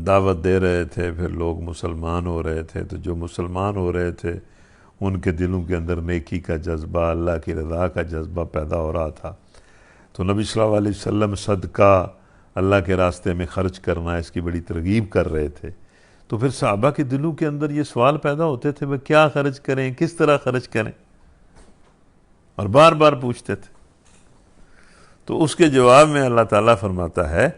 دعوت دے رہے تھے، پھر لوگ مسلمان ہو رہے تھے، تو جو مسلمان ہو رہے تھے ان کے دلوں کے اندر نیکی کا جذبہ، اللہ کی رضا کا جذبہ پیدا ہو رہا تھا۔ تو نبی صلی اللہ علیہ وسلم صدقہ، اللہ کے راستے میں خرچ کرنا اس کی بڑی ترغیب کر رہے تھے، تو پھر صحابہ کے دلوں کے اندر یہ سوال پیدا ہوتے تھے وہ کیا خرچ کریں، کس طرح خرچ کریں، اور بار بار پوچھتے تھے۔ تو اس کے جواب میں اللہ تعالیٰ فرماتا ہے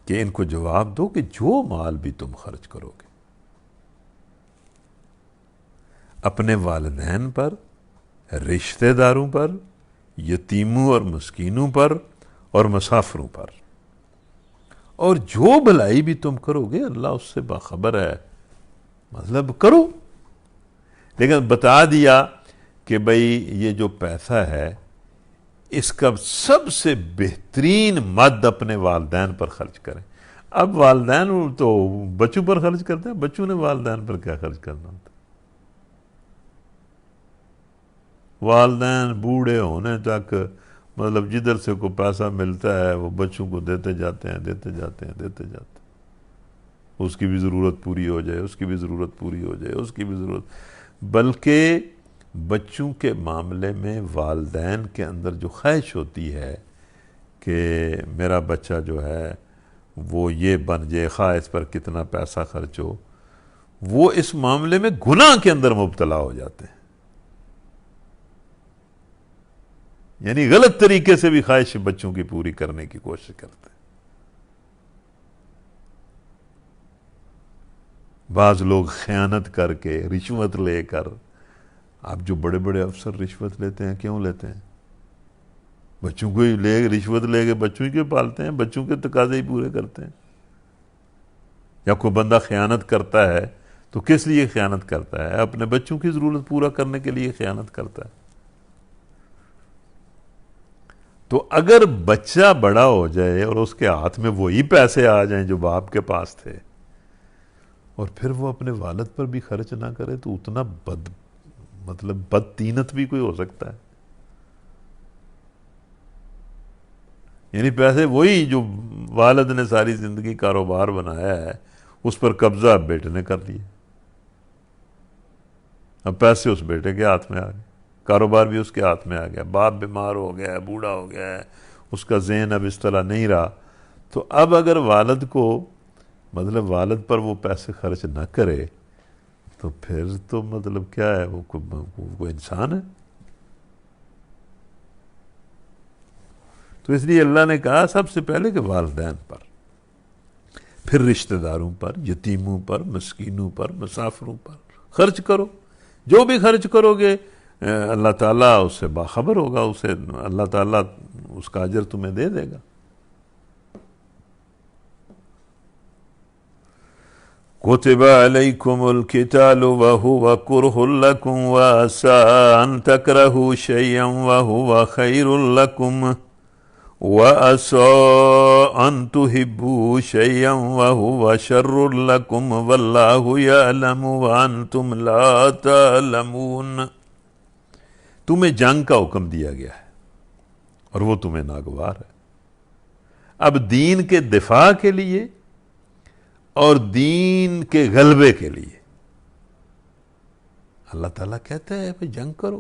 کہ ان کو جواب دو کہ جو مال بھی تم خرچ کرو گے اپنے والدین پر، رشتہ داروں پر، یتیموں اور مسکینوں پر اور مسافروں پر، اور جو بھلائی بھی تم کرو گے اللہ اس سے باخبر ہے، مطلب کرو۔ لیکن بتا دیا کہ بھئی یہ جو پیسہ ہے اس کا سب سے بہترین مد اپنے والدین پر خرچ کریں۔ اب والدین تو بچوں پر خرچ کرتے ہیں، بچوں نے والدین پر کیا خرچ کرنا ہوتا؟ والدین بوڑھے ہونے تک مطلب جدھر سے کوئی پیسہ ملتا ہے وہ بچوں کو دیتے جاتے ہیں، دیتے جاتے ہیں، دیتے جاتے ہیں، اس کی بھی ضرورت پوری ہو جائے، اس کی بھی ضرورت پوری ہو جائے، اس کی بھی ضرورت۔ بلکہ بچوں کے معاملے میں والدین کے اندر جو خواہش ہوتی ہے کہ میرا بچہ جو ہے وہ یہ بن جائے، خواہ اس پر کتنا پیسہ خرچ ہو، وہ اس معاملے میں گناہ کے اندر مبتلا ہو جاتے ہیں، یعنی غلط طریقے سے بھی خواہش بچوں کی پوری کرنے کی کوشش کرتے ہیں۔ بعض لوگ خیانت کر کے، رشوت لے کر، آپ جو بڑے بڑے افسر رشوت لیتے ہیں کیوں لیتے ہیں؟ بچوں کو ہی رشوت لے کے بچوں ہی کے پالتے ہیں، بچوں کے تقاضے ہی پورے کرتے ہیں۔ یا کوئی بندہ خیانت کرتا ہے تو کس لیے خیانت کرتا ہے؟ اپنے بچوں کی ضرورت پورا کرنے کے لیے خیانت کرتا ہے۔ تو اگر بچہ بڑا ہو جائے اور اس کے ہاتھ میں وہی پیسے آ جائیں جو باپ کے پاس تھے، اور پھر وہ اپنے والد پر بھی خرچ نہ کرے، تو اتنا بدتینت بھی کوئی ہو سکتا ہے؟ یعنی پیسے وہی جو والد نے ساری زندگی کاروبار بنایا ہے اس پر قبضہ اب بیٹے نے کر لیا، اب پیسے اس بیٹے کے ہاتھ میں آ گئے، کاروبار بھی اس کے ہاتھ میں آ گیا، باپ بیمار ہو گیا ہے، بوڑھا ہو گیا ہے، اس کا ذہن اب اس طرح نہیں رہا، تو اب اگر والد کو والد پر وہ پیسے خرچ نہ کرے تو پھر تو کیا ہے، وہ کوئی انسان ہے؟ تو اس لیے اللہ نے کہا سب سے پہلے کہ والدین پر، پھر رشتہ داروں پر، یتیموں پر، مسکینوں پر، مسافروں پر خرچ کرو۔ جو بھی خرچ کرو گے اللہ تعالیٰ اس سے باخبر ہوگا، اسے اللہ تعالیٰ اس کا اجر تمہیں دے دے گا۔ كتب عليكم القتال وهو كره لكم وعسى أن تكرهوا شيئا وهو خير لكم وعسى أن تحبوا شيئا وهو شر لكم والله يعلم وأنتم لا تعلمون۔ تمہیں جنگ کا حکم دیا گیا ہے اور وہ تمہیں ناگوار ہے۔ اب دین کے دفاع کے لیے اور دین کے غلبے کے لیے اللہ تعالیٰ کہتا ہے بھئی جنگ کرو۔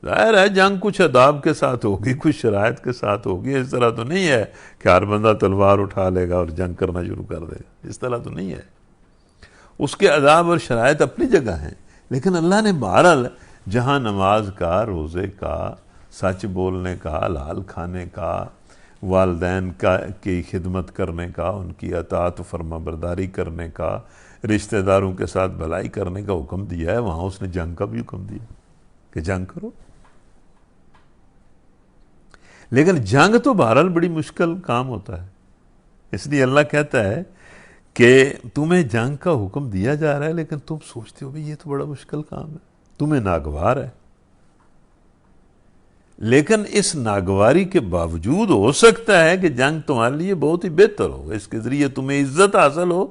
ظاہر ہے جنگ کچھ آداب کے ساتھ ہوگی، کچھ شرائط کے ساتھ ہوگی، اس طرح تو نہیں ہے کہ ہر بندہ تلوار اٹھا لے گا اور جنگ کرنا شروع کر دے گا، اس طرح تو نہیں ہے۔ اس کے آداب اور شرائط اپنی جگہ ہیں، لیکن اللہ نے بہرحال جہاں نماز کا، روزے کا، سچ بولنے کا، حلال کھانے کا، والدین کی خدمت کرنے کا، ان کی اطاعت و فرما برداری کرنے کا، رشتہ داروں کے ساتھ بھلائی کرنے کا حکم دیا ہے، وہاں اس نے جنگ کا بھی حکم دیا کہ جنگ کرو۔ لیکن جنگ تو بہرحال بڑی مشکل کام ہوتا ہے، اس لیے اللہ کہتا ہے کہ تمہیں جنگ کا حکم دیا جا رہا ہے لیکن تم سوچتے ہو یہ تو بڑا مشکل کام ہے، تمہیں ناگوار ہے۔ لیکن اس ناگواری کے باوجود ہو سکتا ہے کہ جنگ تمہارے لیے بہت ہی بہتر ہو، اس کے ذریعے تمہیں عزت حاصل ہو،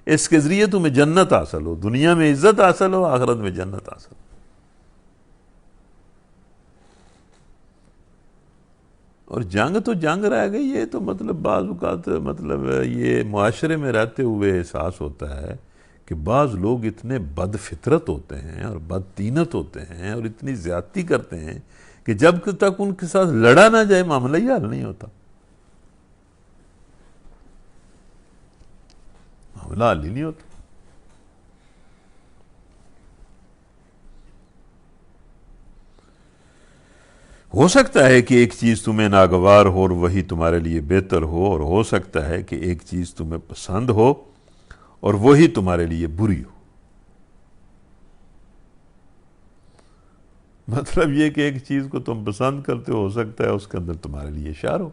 اس کے ذریعے تمہیں جنت حاصل ہو، دنیا میں عزت حاصل ہو، آخرت میں جنت حاصل ہو۔ اور جنگ تو جنگ رہ گئی ہے، تو بعض اوقات یہ معاشرے میں رہتے ہوئے احساس ہوتا ہے کہ بعض لوگ اتنے بد فطرت ہوتے ہیں اور بد تینت ہوتے ہیں اور اتنی زیادتی کرتے ہیں کہ جب تک ان کے ساتھ لڑا نہ جائے معاملہ ہی حل نہیں ہوتا۔ معاملہ حل ہی نہیں ہوتا۔ ہو سکتا ہے کہ ایک چیز تمہیں ناگوار ہو اور وہی تمہارے لیے بہتر ہو، اور ہو سکتا ہے کہ ایک چیز تمہیں پسند ہو اور وہی تمہارے لیے بری ہو۔ مطلب یہ کہ ایک چیز کو تم پسند کرتے ہو سکتا ہے اس کے اندر تمہارے لیے شر ہو،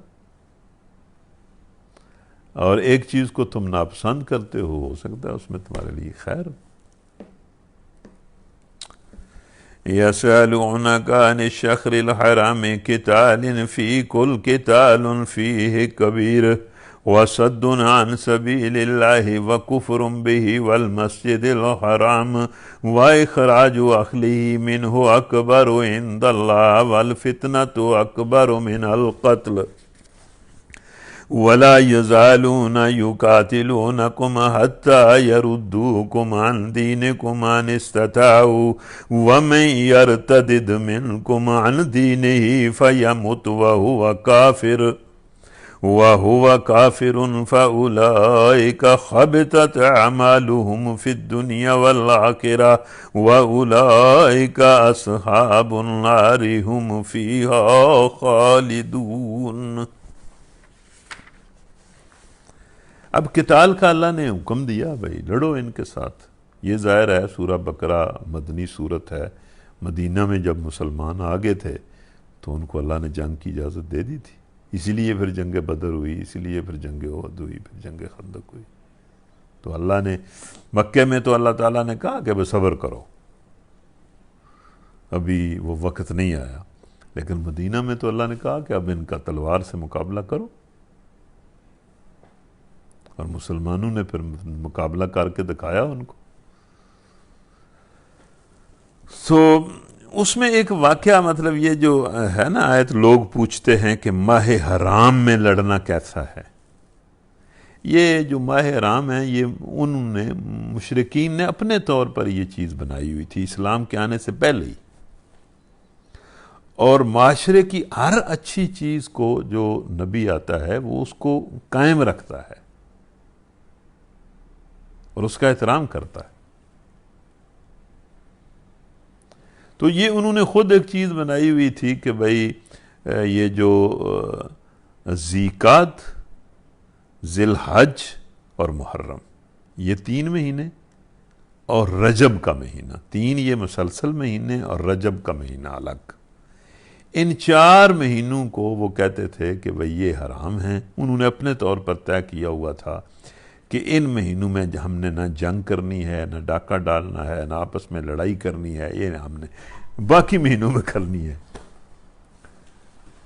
اور ایک چیز کو تم ناپسند کرتے ہو سکتا ہے اس میں تمہارے لیے خیر ہو۔ يسألونك عن الشهر الحرام قتال فيه قل قتال فيه كبير وصد عن سبيل الله وكفر به والمسجد الحرام وإخراج أهله منه أكبر عند الله والفتنة أكبر من القتل ولا يزالون يقاتلونكم حتى يردوكم عن دينكم إن استطاعوا ومن يرتد منكم عن دينه فيمت وهو كافر فأولئك حبطت أعمالهم في الدنيا والآخرة وأولئك أصحاب النار هم فيها خالدون۔ اب قتال کا اللہ نے حکم دیا، بھائی لڑو ان کے ساتھ۔ یہ ظاہر ہے سورہ بقرہ مدنی صورت ہے، مدینہ میں جب مسلمان آگے تھے تو ان کو اللہ نے جنگ کی اجازت دے دی تھی، اسی لیے پھر جنگ بدر ہوئی، اسی لیے پھر جنگ احد ہوئی، پھر جنگ خندق ہوئی۔ تو اللہ نے مکے میں تو اللہ تعالیٰ نے کہا کہ بس صبر کرو، ابھی وہ وقت نہیں آیا، لیکن مدینہ میں تو اللہ نے کہا کہ اب ان کا تلوار سے مقابلہ کرو، اور مسلمانوں نے پھر مقابلہ کر کے دکھایا ان کو۔ اس میں ایک واقعہ، مطلب یہ جو ہے نا آیت، لوگ پوچھتے ہیں کہ ماہ حرام میں لڑنا کیسا ہے۔ یہ جو ماہ حرام ہے یہ انہوں نے مشرکین نے اپنے طور پر یہ چیز بنائی ہوئی تھی اسلام کے آنے سے پہلے ہی، اور معاشرے کی ہر اچھی چیز کو جو نبی آتا ہے وہ اس کو قائم رکھتا ہے اور اس کا احترام کرتا ہے۔ تو یہ انہوں نے خود ایک چیز بنائی ہوئی تھی کہ بھئی یہ جو ذیقعد، ذی الحج اور محرم، یہ 3 مہینے، اور رجب کا مہینہ، 3 یہ مسلسل مہینے اور رجب کا مہینہ الگ، ان 4 مہینوں کو وہ کہتے تھے کہ بھئی یہ حرام ہیں۔ انہوں نے اپنے طور پر طے کیا ہوا تھا کہ ان مہینوں میں ہم نے نہ جنگ کرنی ہے، نہ ڈاکہ ڈالنا ہے، نہ آپس میں لڑائی کرنی ہے، یہ ہم نے باقی مہینوں میں کرنی ہے۔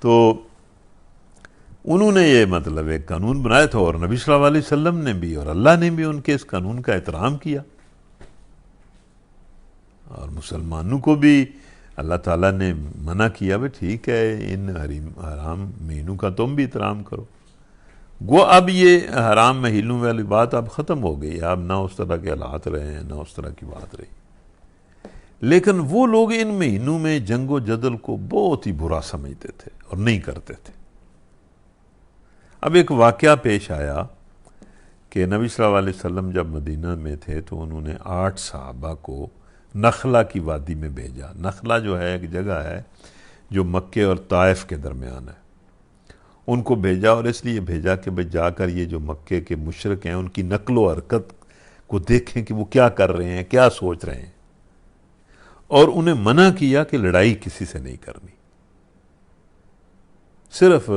تو انہوں نے یہ مطلب ایک قانون بنایا تھا، اور نبی صلی اللہ علیہ وسلم نے بھی اور اللہ نے بھی ان کے اس قانون کا احترام کیا، اور مسلمانوں کو بھی اللہ تعالیٰ نے منع کیا بھی ٹھیک ہے ان حرام مہینوں کا تم بھی احترام کرو۔ گو اب یہ حرام مہینوں والی بات اب ختم ہو گئی، اب نہ اس طرح کے حالات رہے ہیں، نہ اس طرح کی بات رہی، لیکن وہ لوگ ان مہینوں میں جنگ و جدل کو بہت ہی برا سمجھتے تھے اور نہیں کرتے تھے۔ اب ایک واقعہ پیش آیا کہ نبی صلی اللہ علیہ وسلم جب مدینہ میں تھے تو انہوں نے 8 صحابہ کو نخلہ کی وادی میں بھیجا۔ نخلہ جو ہے ایک جگہ ہے جو مکے اور طائف کے درمیان ہے، ان کو بھیجا، اور اس لیے بھیجا کہ بھئی جا کر یہ جو مکے کے مشرک ہیں ان کی نقل و حرکت کو دیکھیں کہ وہ کیا کر رہے ہیں، کیا سوچ رہے ہیں، اور انہیں منع کیا کہ لڑائی کسی سے نہیں کرنی، صرف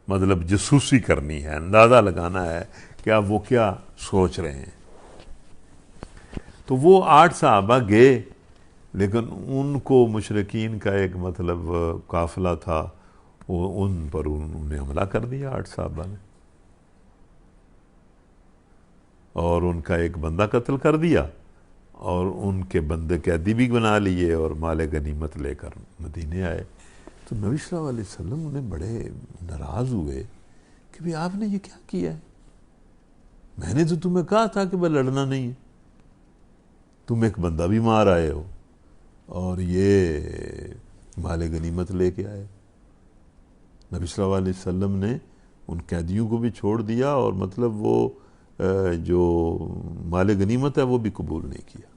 مطلب جاسوسی کرنی ہے، اندازہ لگانا ہے کہ اب وہ کیا سوچ رہے ہیں۔ تو وہ 8 صحابہ گئے، لیکن ان کو مشرکین کا ایک مطلب قافلہ تھا، وہ ان پر انہوں نے حملہ کر دیا 8 صحابہ نے، اور ان کا ایک بندہ قتل کر دیا، اور ان کے بندے قیدی بھی بنا لیے، اور مال غنیمت لے کر مدینے آئے۔ تو نبی صلی اللہ علیہ وسلم انہیں بڑے ناراض ہوئے کہ بھئی آپ نے یہ کیا کیا ہے؟ میں نے تو تمہیں کہا تھا کہ بھئی لڑنا نہیں ہے، تم ایک بندہ بھی مار آئے ہو اور یہ مال غنیمت لے کے آئے۔ نبی صلی اللہ علیہ وسلم نے ان قیدیوں کو بھی چھوڑ دیا، اور مطلب وہ جو مال غنیمت ہے وہ بھی قبول نہیں کیا.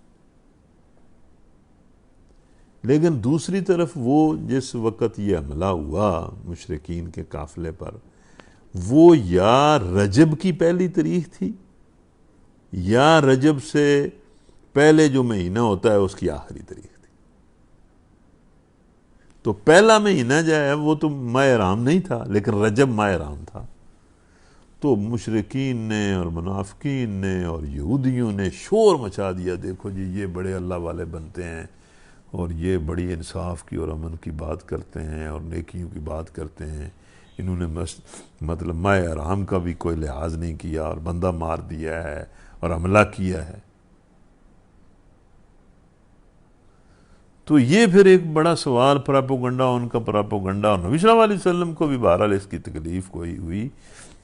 لیکن دوسری طرف وہ جس وقت یہ حملہ ہوا مشرکین کے قافلے پر، وہ یا رجب کی پہلی تاریخ تھی یا رجب سے پہلے جو مہینہ ہوتا ہے اس کی آخری تاریخ تھی. تو پہلا مہینہ جو ہے وہ تو ماہ رام نہیں تھا، لیکن رجب ماہ رام تھا. تو مشرکین نے اور منافقین نے اور یہودیوں نے شور مچا دیا، دیکھو جی یہ بڑے اللہ والے بنتے ہیں اور یہ بڑی انصاف کی اور امن کی بات کرتے ہیں اور نیکیوں کی بات کرتے ہیں، انہوں نے مطلب ماہ حرام کا بھی کوئی لحاظ نہیں کیا اور بندہ مار دیا ہے اور حملہ کیا ہے. تو یہ پھر ایک بڑا سوال، پراپوگنڈا، ان کا پراپوگنڈا، اور نبی صلی اللہ علیہ وسلم کو بھی بہرحال اس کی تکلیف کوئی ہوئی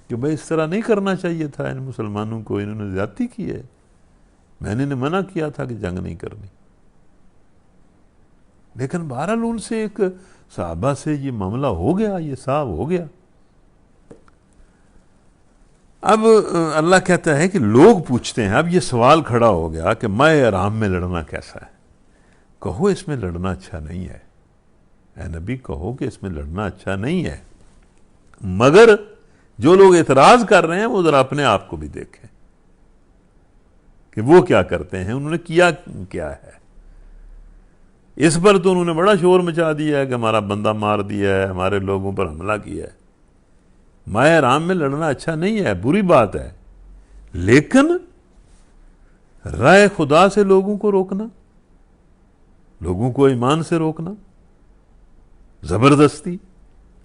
کہ بھائی اس طرح نہیں کرنا چاہیے تھا ان مسلمانوں کو، انہوں نے زیادتی کی ہے، میں نے منع کیا تھا کہ جنگ نہیں کرنی. لیکن بہرحال ان سے ایک صحابہ سے یہ معاملہ ہو گیا، یہ صاف ہو گیا. اب اللہ کہتا ہے کہ لوگ پوچھتے ہیں، اب یہ سوال کھڑا ہو گیا کہ ماہ حرام میں لڑنا کیسا ہے. کہو اس میں لڑنا اچھا نہیں ہے، اے نبی کہو کہ اس میں لڑنا اچھا نہیں ہے. مگر جو لوگ اعتراض کر رہے ہیں وہ ذرا اپنے آپ کو بھی دیکھیں کہ وہ کیا کرتے ہیں، انہوں نے کیا کیا ہے. اس پر تو انہوں نے بڑا شور مچا دیا ہے کہ ہمارا بندہ مار دیا ہے، ہمارے لوگوں پر حملہ کیا ہے. ماہ حرام میں لڑنا اچھا نہیں ہے، بری بات ہے، لیکن رائے خدا سے لوگوں کو روکنا، لوگوں کو ایمان سے روکنا، زبردستی،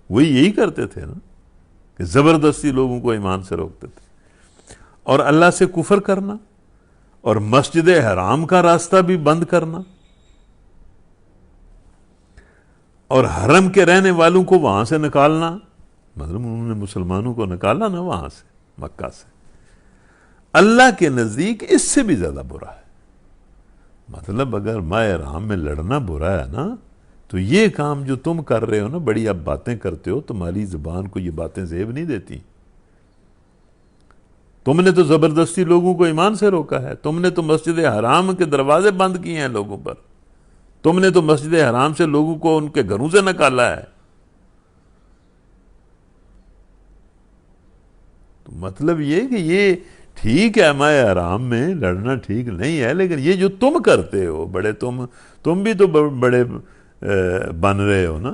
وہی یہی کرتے تھے نا کہ زبردستی لوگوں کو ایمان سے روکتے تھے. اور اللہ سے کفر کرنا اور مسجد حرام کا راستہ بھی بند کرنا اور حرم کے رہنے والوں کو وہاں سے نکالنا، مطلب انہوں نے مسلمانوں کو نکالا نا وہاں سے، مکہ سے. اللہ کے نزدیک اس سے بھی زیادہ برا ہے. مطلب اگر ماہ حرام میں لڑنا برا ہے نا، تو یہ کام جو تم کر رہے ہو نا، بڑی اب باتیں کرتے ہو، تمہاری زبان کو یہ باتیں زیب نہیں دیتی. تم نے تو زبردستی لوگوں کو ایمان سے روکا ہے، تم نے تو مسجد حرام کے دروازے بند کیے ہیں لوگوں پر، تم نے تو مسجد حرام سے لوگوں کو ان کے گھروں سے نکالا ہے. تو مطلب یہ کہ یہ ٹھیک ہے ماہ حرام میں لڑنا ٹھیک نہیں ہے، لیکن یہ جو تم کرتے ہو بڑے، تم بھی تو بڑے بن رہے ہو نا.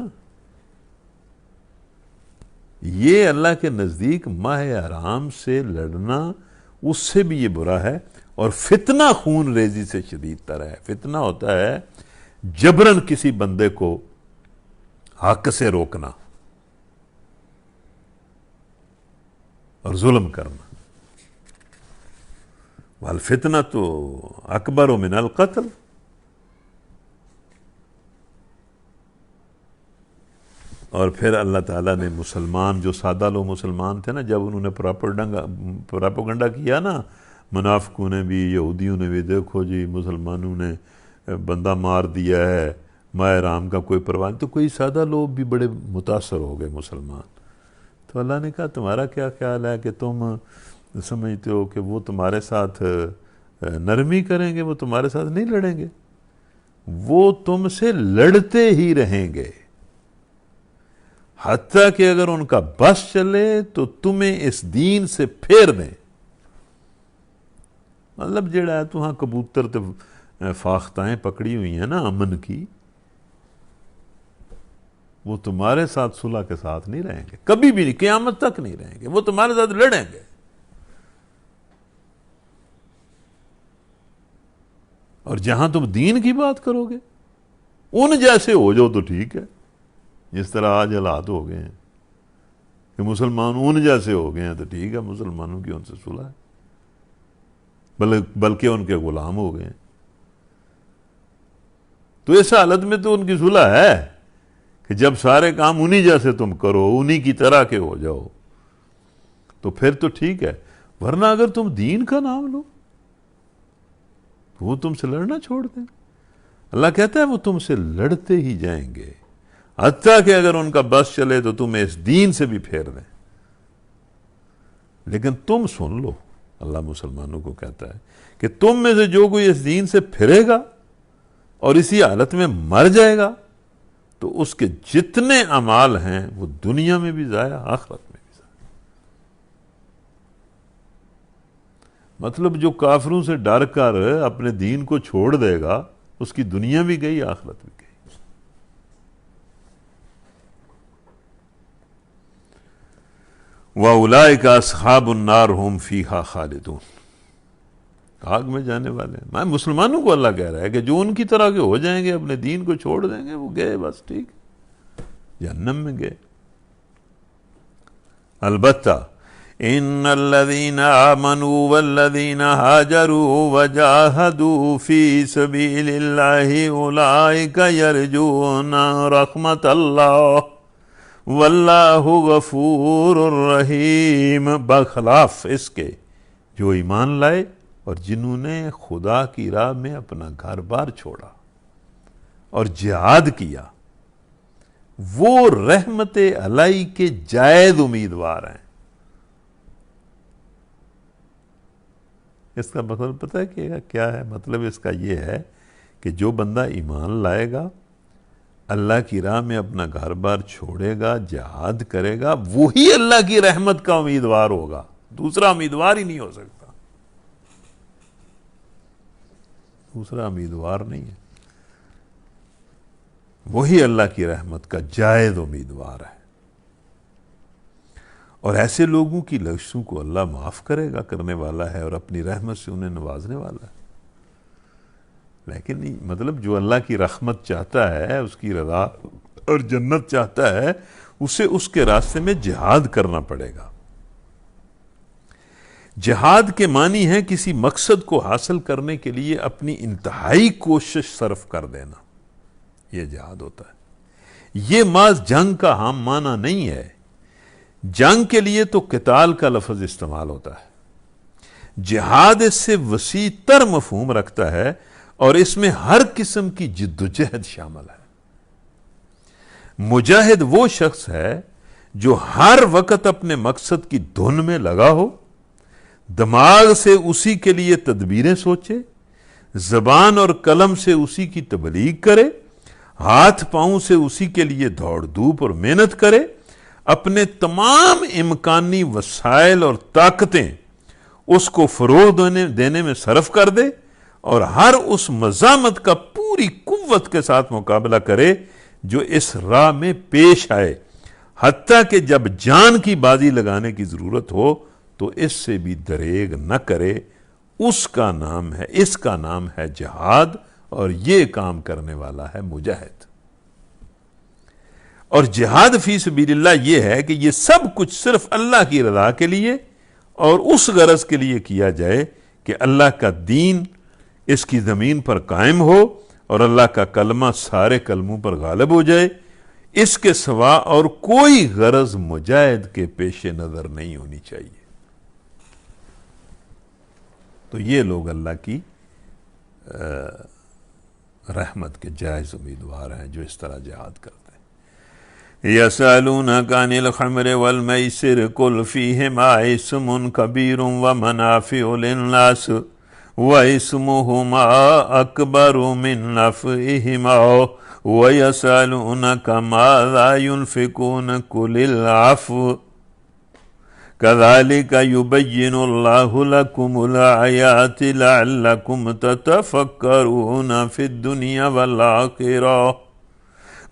یہ اللہ کے نزدیک ماہ حرام سے لڑنا اس سے بھی یہ برا ہے. اور فتنہ خون ریزی سے شدید تر ہے. فتنہ ہوتا ہے جبرن کسی بندے کو حق سے روکنا اور ظلم کرنا. والفتنۃ اکبر من القتل. اور پھر اللہ تعالیٰ نے مسلمان، جو سادہ لوگ مسلمان تھے نا، جب انہوں نے پراپوگنڈا کیا نا، منافقوں نے بھی، یہودیوں نے بھی، دیکھو جی مسلمانوں نے بندہ مار دیا ہے، ماہ حرام کا کوئی پرواہ نہیں، تو کوئی سادہ لوگ بھی بڑے متاثر ہو گئے مسلمان. تو اللہ نے کہا تمہارا کیا خیال ہے کہ تم سمجھتے ہو کہ وہ تمہارے ساتھ نرمی کریں گے، وہ تمہارے ساتھ نہیں لڑیں گے، وہ تم سے لڑتے ہی رہیں گے، حتیٰ کہ اگر ان کا بس چلے تو تمہیں اس دین سے پھیر دیں. مطلب جڑا ہے تو ہاں کبوتر تے فاختائیں پکڑی ہوئی ہیں نا امن کی، وہ تمہارے ساتھ صلح کے ساتھ نہیں رہیں گے، کبھی بھی نہیں، قیامت تک نہیں رہیں گے، وہ تمہارے ساتھ لڑیں گے. اور جہاں تم دین کی بات کرو گے ان جیسے ہو جاؤ تو ٹھیک ہے، جس طرح آج حالات ہو گئے ہیں کہ مسلمان ان جیسے ہو گئے ہیں تو ٹھیک ہے، مسلمانوں کی ان سے صلح ہے، بلکہ ان کے غلام ہو گئے ہیں. تو اس حالت میں تو ان کی صلح ہے کہ جب سارے کام انہی جیسے تم کرو، انہی کی طرح کے ہو جاؤ، تو پھر تو ٹھیک ہے. ورنہ اگر تم دین کا نام لو تو وہ تم سے لڑنا چھوڑ دیں. اللہ کہتا ہے وہ تم سے لڑتے ہی جائیں گے، حتیٰ کہ اگر ان کا بس چلے تو تمہیں اس دین سے بھی پھیر دیں. لیکن تم سن لو، اللہ مسلمانوں کو کہتا ہے کہ تم میں سے جو کوئی اس دین سے پھرے گا اور اسی حالت میں مر جائے گا تو اس کے جتنے اعمال ہیں وہ دنیا میں بھی ضائع، آخرت میں بھی ضائع۔ مطلب جو کافروں سے ڈر کر اپنے دین کو چھوڑ دے گا اس کی دنیا بھی گئی، آخرت بھی گئی۔ وَأُولَٰئِكَ أَصْحَابُ النَّارِ هُمْ فِيهَا خَالِدُونَ، آگ میں جانے والے ہیں۔ میں مسلمانوں کو اللہ کہہ رہا ہے کہ جو ان کی طرح کے ہو جائیں گے، اپنے دین کو چھوڑ دیں گے، وہ گئے، بس ٹھیک، جہنم میں گئے۔ البتہ ان الذین آمنوا والذین ہاجروا وجاہدوا فی سبیل اللہ اولئک یرجون رحمت اللہ واللہ غفور رحیم، بخلاف اس کے جو ایمان لائے اور جنہوں نے خدا کی راہ میں اپنا گھر بار چھوڑا اور جہاد کیا، وہ رحمت الہی کے جائز امیدوار ہیں۔ اس کا مطلب پتہ ہے کہ کیا ہے؟ مطلب اس کا یہ ہے کہ جو بندہ ایمان لائے گا، اللہ کی راہ میں اپنا گھر بار چھوڑے گا، جہاد کرے گا، وہی اللہ کی رحمت کا امیدوار ہوگا، دوسرا امیدوار ہی نہیں ہو سکتا، دوسرا امیدوار نہیں ہے، وہی اللہ کی رحمت کا جائز امیدوار ہے۔ اور ایسے لوگوں کی لغزشوں کو اللہ معاف کرے گا، کرنے والا ہے، اور اپنی رحمت سے انہیں نوازنے والا ہے۔ لیکن مطلب جو اللہ کی رحمت چاہتا ہے، اس کی رضا اور جنت چاہتا ہے، اسے اس کے راستے میں جہاد کرنا پڑے گا۔ جہاد کے معنی ہے کسی مقصد کو حاصل کرنے کے لیے اپنی انتہائی کوشش صرف کر دینا، یہ جہاد ہوتا ہے۔ یہ محض جنگ کا عام معنی نہیں ہے۔ جنگ کے لیے تو قتال کا لفظ استعمال ہوتا ہے، جہاد اس سے وسیع تر مفہوم رکھتا ہے اور اس میں ہر قسم کی جد و جہد شامل ہے۔ مجاہد وہ شخص ہے جو ہر وقت اپنے مقصد کی دھن میں لگا ہو، دماغ سے اسی کے لیے تدبیریں سوچے، زبان اور قلم سے اسی کی تبلیغ کرے، ہاتھ پاؤں سے اسی کے لیے دوڑ دھوپ اور محنت کرے، اپنے تمام امکانی وسائل اور طاقتیں اس کو فروغ دینے میں صرف کر دے اور ہر اس مزاحمت کا پوری قوت کے ساتھ مقابلہ کرے جو اس راہ میں پیش آئے، حتیٰ کہ جب جان کی بازی لگانے کی ضرورت ہو تو اس سے بھی دریغ نہ کرے۔ اس کا نام ہے جہاد، اور یہ کام کرنے والا ہے مجاہد۔ اور جہاد فی سبیل اللہ یہ ہے کہ یہ سب کچھ صرف اللہ کی رضا کے لیے اور اس غرض کے لیے کیا جائے کہ اللہ کا دین اس کی زمین پر قائم ہو اور اللہ کا کلمہ سارے کلموں پر غالب ہو جائے۔ اس کے سوا اور کوئی غرض مجاہد کے پیش نظر نہیں ہونی چاہیے۔ تو یہ لوگ اللہ کی رحمت کے جائز امیدوار ہیں جو اس طرح جہاد کرتے ہیں۔ يَسْأَلُونَكَ عَنِ الْخَمْرِ وَالْمَيْسِرِ قُلْ فِيهِمَا اسْمٌ كَبِيرٌ وَمَنَافِعُ لِلنَّاسِ وَإِسْمُهُمَا أَكْبَرُ مِنْ نَفْعِهِمَا وَيَسْأَلُونَكَ مَاذَا يُنْفِقُونَ قُلِ الْعَفْوَ كَذَلِكَ يُبَيِّنُ اللَّهُ لَكُمُ الْآيَاتِ لَعَلَّكُمْ تَتَفَكَّرُونَ فِي الدُّنْيَا وَالْآخِرَةِ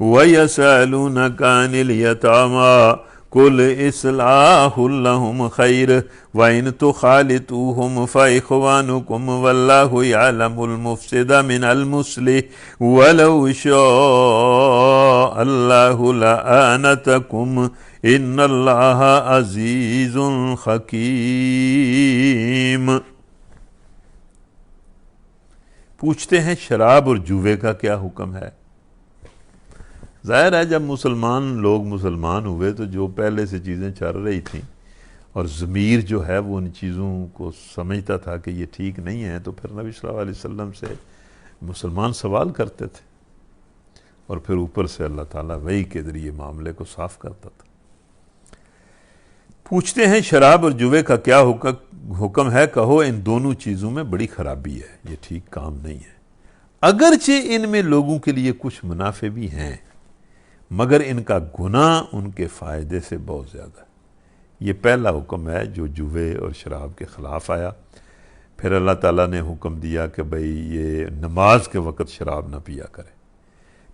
وَيَسْأَلُونَكَ عَنِ الْيَتَامَى قُلْ إِصْلَاحٌ لَهُمْ خَيْرٌ وَإِن تُخَالِطُوهُمْ فَإِخْوَانُكُمْ وَاللَّهُ يَعْلَمُ الْمُفْسِدَ مِنَ الْمُصْلِحِ وَلَوْ شَاءَ اللَّهُ لَأَعَانَتَكُمْ إِنَّ اللَّهَ عَزِيزٌ حَكِيمٌ۔ پوچھتے ہیں شراب اور جوے کا کیا حکم ہے؟ ظاہر ہے جب لوگ مسلمان ہوئے تو جو پہلے سے چیزیں چل رہی تھیں اور ضمیر جو ہے وہ ان چیزوں کو سمجھتا تھا کہ یہ ٹھیک نہیں ہے، تو پھر نبی صلی اللہ علیہ وسلم سے مسلمان سوال کرتے تھے اور پھر اوپر سے اللہ تعالیٰ وحی کے ذریعے معاملے کو صاف کرتا تھا۔ پوچھتے ہیں شراب اور جوے کا کیا حکم ہے؟ کہو ان دونوں چیزوں میں بڑی خرابی ہے، یہ ٹھیک کام نہیں ہے، اگرچہ ان میں لوگوں کے لیے کچھ منافع بھی ہیں، مگر ان کا گناہ ان کے فائدے سے بہت زیادہ ہے۔ یہ پہلا حکم ہے جو جوے اور شراب کے خلاف آیا۔ پھر اللہ تعالیٰ نے حکم دیا کہ بھئی یہ نماز کے وقت شراب نہ پیا کرے۔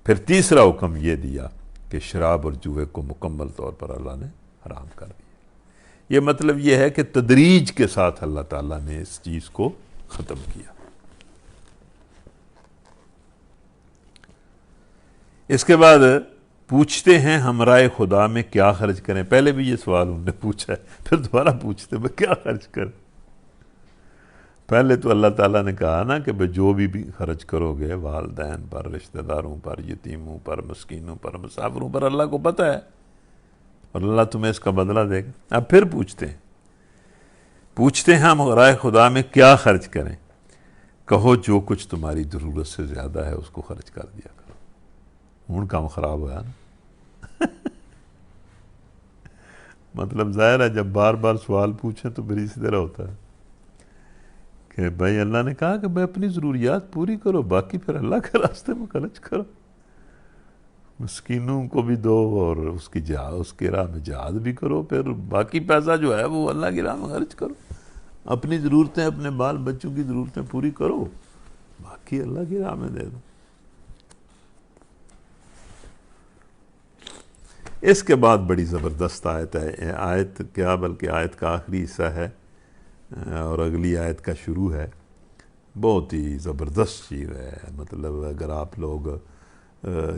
پھر تیسرا حکم یہ دیا کہ شراب اور جوے کو مکمل طور پر اللہ نے حرام کر دیا۔ یہ مطلب یہ ہے کہ تدریج کے ساتھ اللہ تعالیٰ نے اس چیز کو ختم کیا۔ اس کے بعد پوچھتے ہیں ہم رائے خدا میں کیا خرچ کریں۔ پہلے بھی یہ سوال انہوں نے پوچھا ہے، پھر دوبارہ پوچھتے ہیں کیا خرچ کریں۔ پہلے تو اللہ تعالیٰ نے کہا نا کہ جو بھی خرچ کرو گے والدین پر، رشتہ داروں پر، یتیموں پر، مسکینوں پر، مسافروں پر، اللہ کو پتہ ہے اور اللہ تمہیں اس کا بدلہ دے گا۔ اب پھر پوچھتے ہیں ہم رائے خدا میں کیا خرچ کریں؟ کہو جو کچھ تمہاری ضرورت سے زیادہ ہے اس کو خرچ کر دیا کرو۔ ہوں کام خراب ہوا نا مطلب ظاہر ہے جب بار بار سوال پوچھیں تو پھر اسی طرح ہوتا ہے کہ بھائی اللہ نے کہا کہ بھائی اپنی ضروریات پوری کرو، باقی پھر اللہ کے راستے میں خرچ کرو، مسکینوں کو بھی دو اور اس کی راہ میں جہاد بھی کرو، پھر باقی پیسہ جو ہے وہ اللہ کی راہ میں خرچ کرو، اپنی ضرورتیں، اپنے بال بچوں کی ضرورتیں پوری کرو، باقی اللہ کی راہ میں دے دو۔ اس کے بعد بڑی زبردست آیت ہے، آیت کیا بلکہ آیت کا آخری حصہ ہے اور اگلی آیت کا شروع ہے۔ بہت ہی زبردست چیز ہے، مطلب اگر آپ لوگ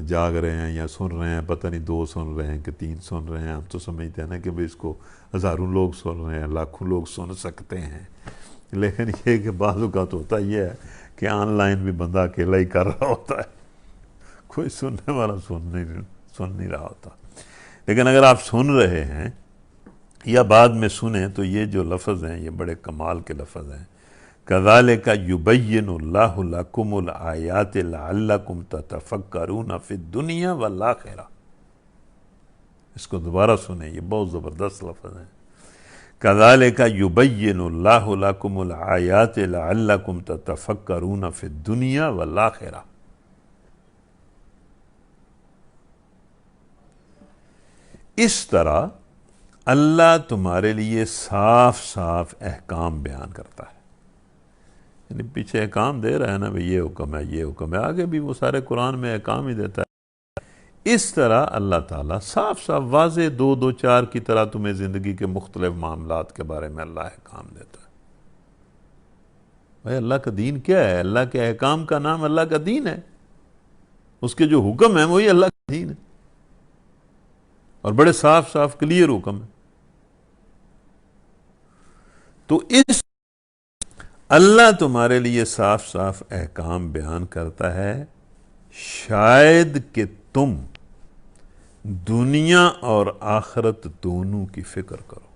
جاگ رہے ہیں یا سن رہے ہیں، پتہ نہیں 2 سن رہے ہیں کہ 3 سن رہے ہیں، ہم تو سمجھتے ہیں نا کہ اس کو ہزاروں لوگ سن رہے ہیں، لاکھوں لوگ سن سکتے ہیں، لیکن یہ کہ بعض اوقات ہوتا یہ ہے کہ آن لائن بھی بندہ اکیلا ہی کر رہا ہوتا ہے، کوئی سننے والا سن نہیں رہا ہوتا۔ لیکن اگر آپ سن رہے ہیں یا بعد میں سنیں تو یہ جو لفظ ہیں یہ بڑے کمال کے لفظ ہیں۔ كَذَلِكَ يُبَيِّنُ اللَّهُ لَكُمُ الْآيَاتِ لَعَلَّكُمْ تَتَفَكَّرُونَ فِي الدُّنْيَا وَالْآخِرَةِ۔ اس کو دوبارہ سنیں، یہ بہت زبردست لفظ ہیں۔ كَذَلِكَ يُبَيِّنُ اللَّهُ لَكُمُ الْآيَاتِ لَعَلَّكُمْ تَتَفَكَّرُونَ فِي الدُّنْيَا وَالْآخِرَةِ۔ اس طرح اللہ تمہارے لیے صاف صاف احکام بیان کرتا ہے، یعنی پیچھے احکام دے رہا ہے نا، یہ حکم ہے، یہ حکم ہے، آگے بھی وہ سارے قرآن میں احکام ہی دیتا ہے۔ اس طرح اللہ تعالیٰ صاف صاف واضح 2 4 کی طرح تمہیں زندگی کے مختلف معاملات کے بارے میں اللہ احکام دیتا ہے۔ بھائی اللہ کا دین کیا ہے؟ اللہ کے احکام کا نام اللہ کا دین ہے، اس کے جو حکم ہیں وہی اللہ کا دین ہے، اور بڑے صاف صاف کلیئر حکم ہے۔ تو اس اللہ تمہارے لیے صاف صاف احکام بیان کرتا ہے شاید کہ تم دنیا اور آخرت دونوں کی فکر کرو۔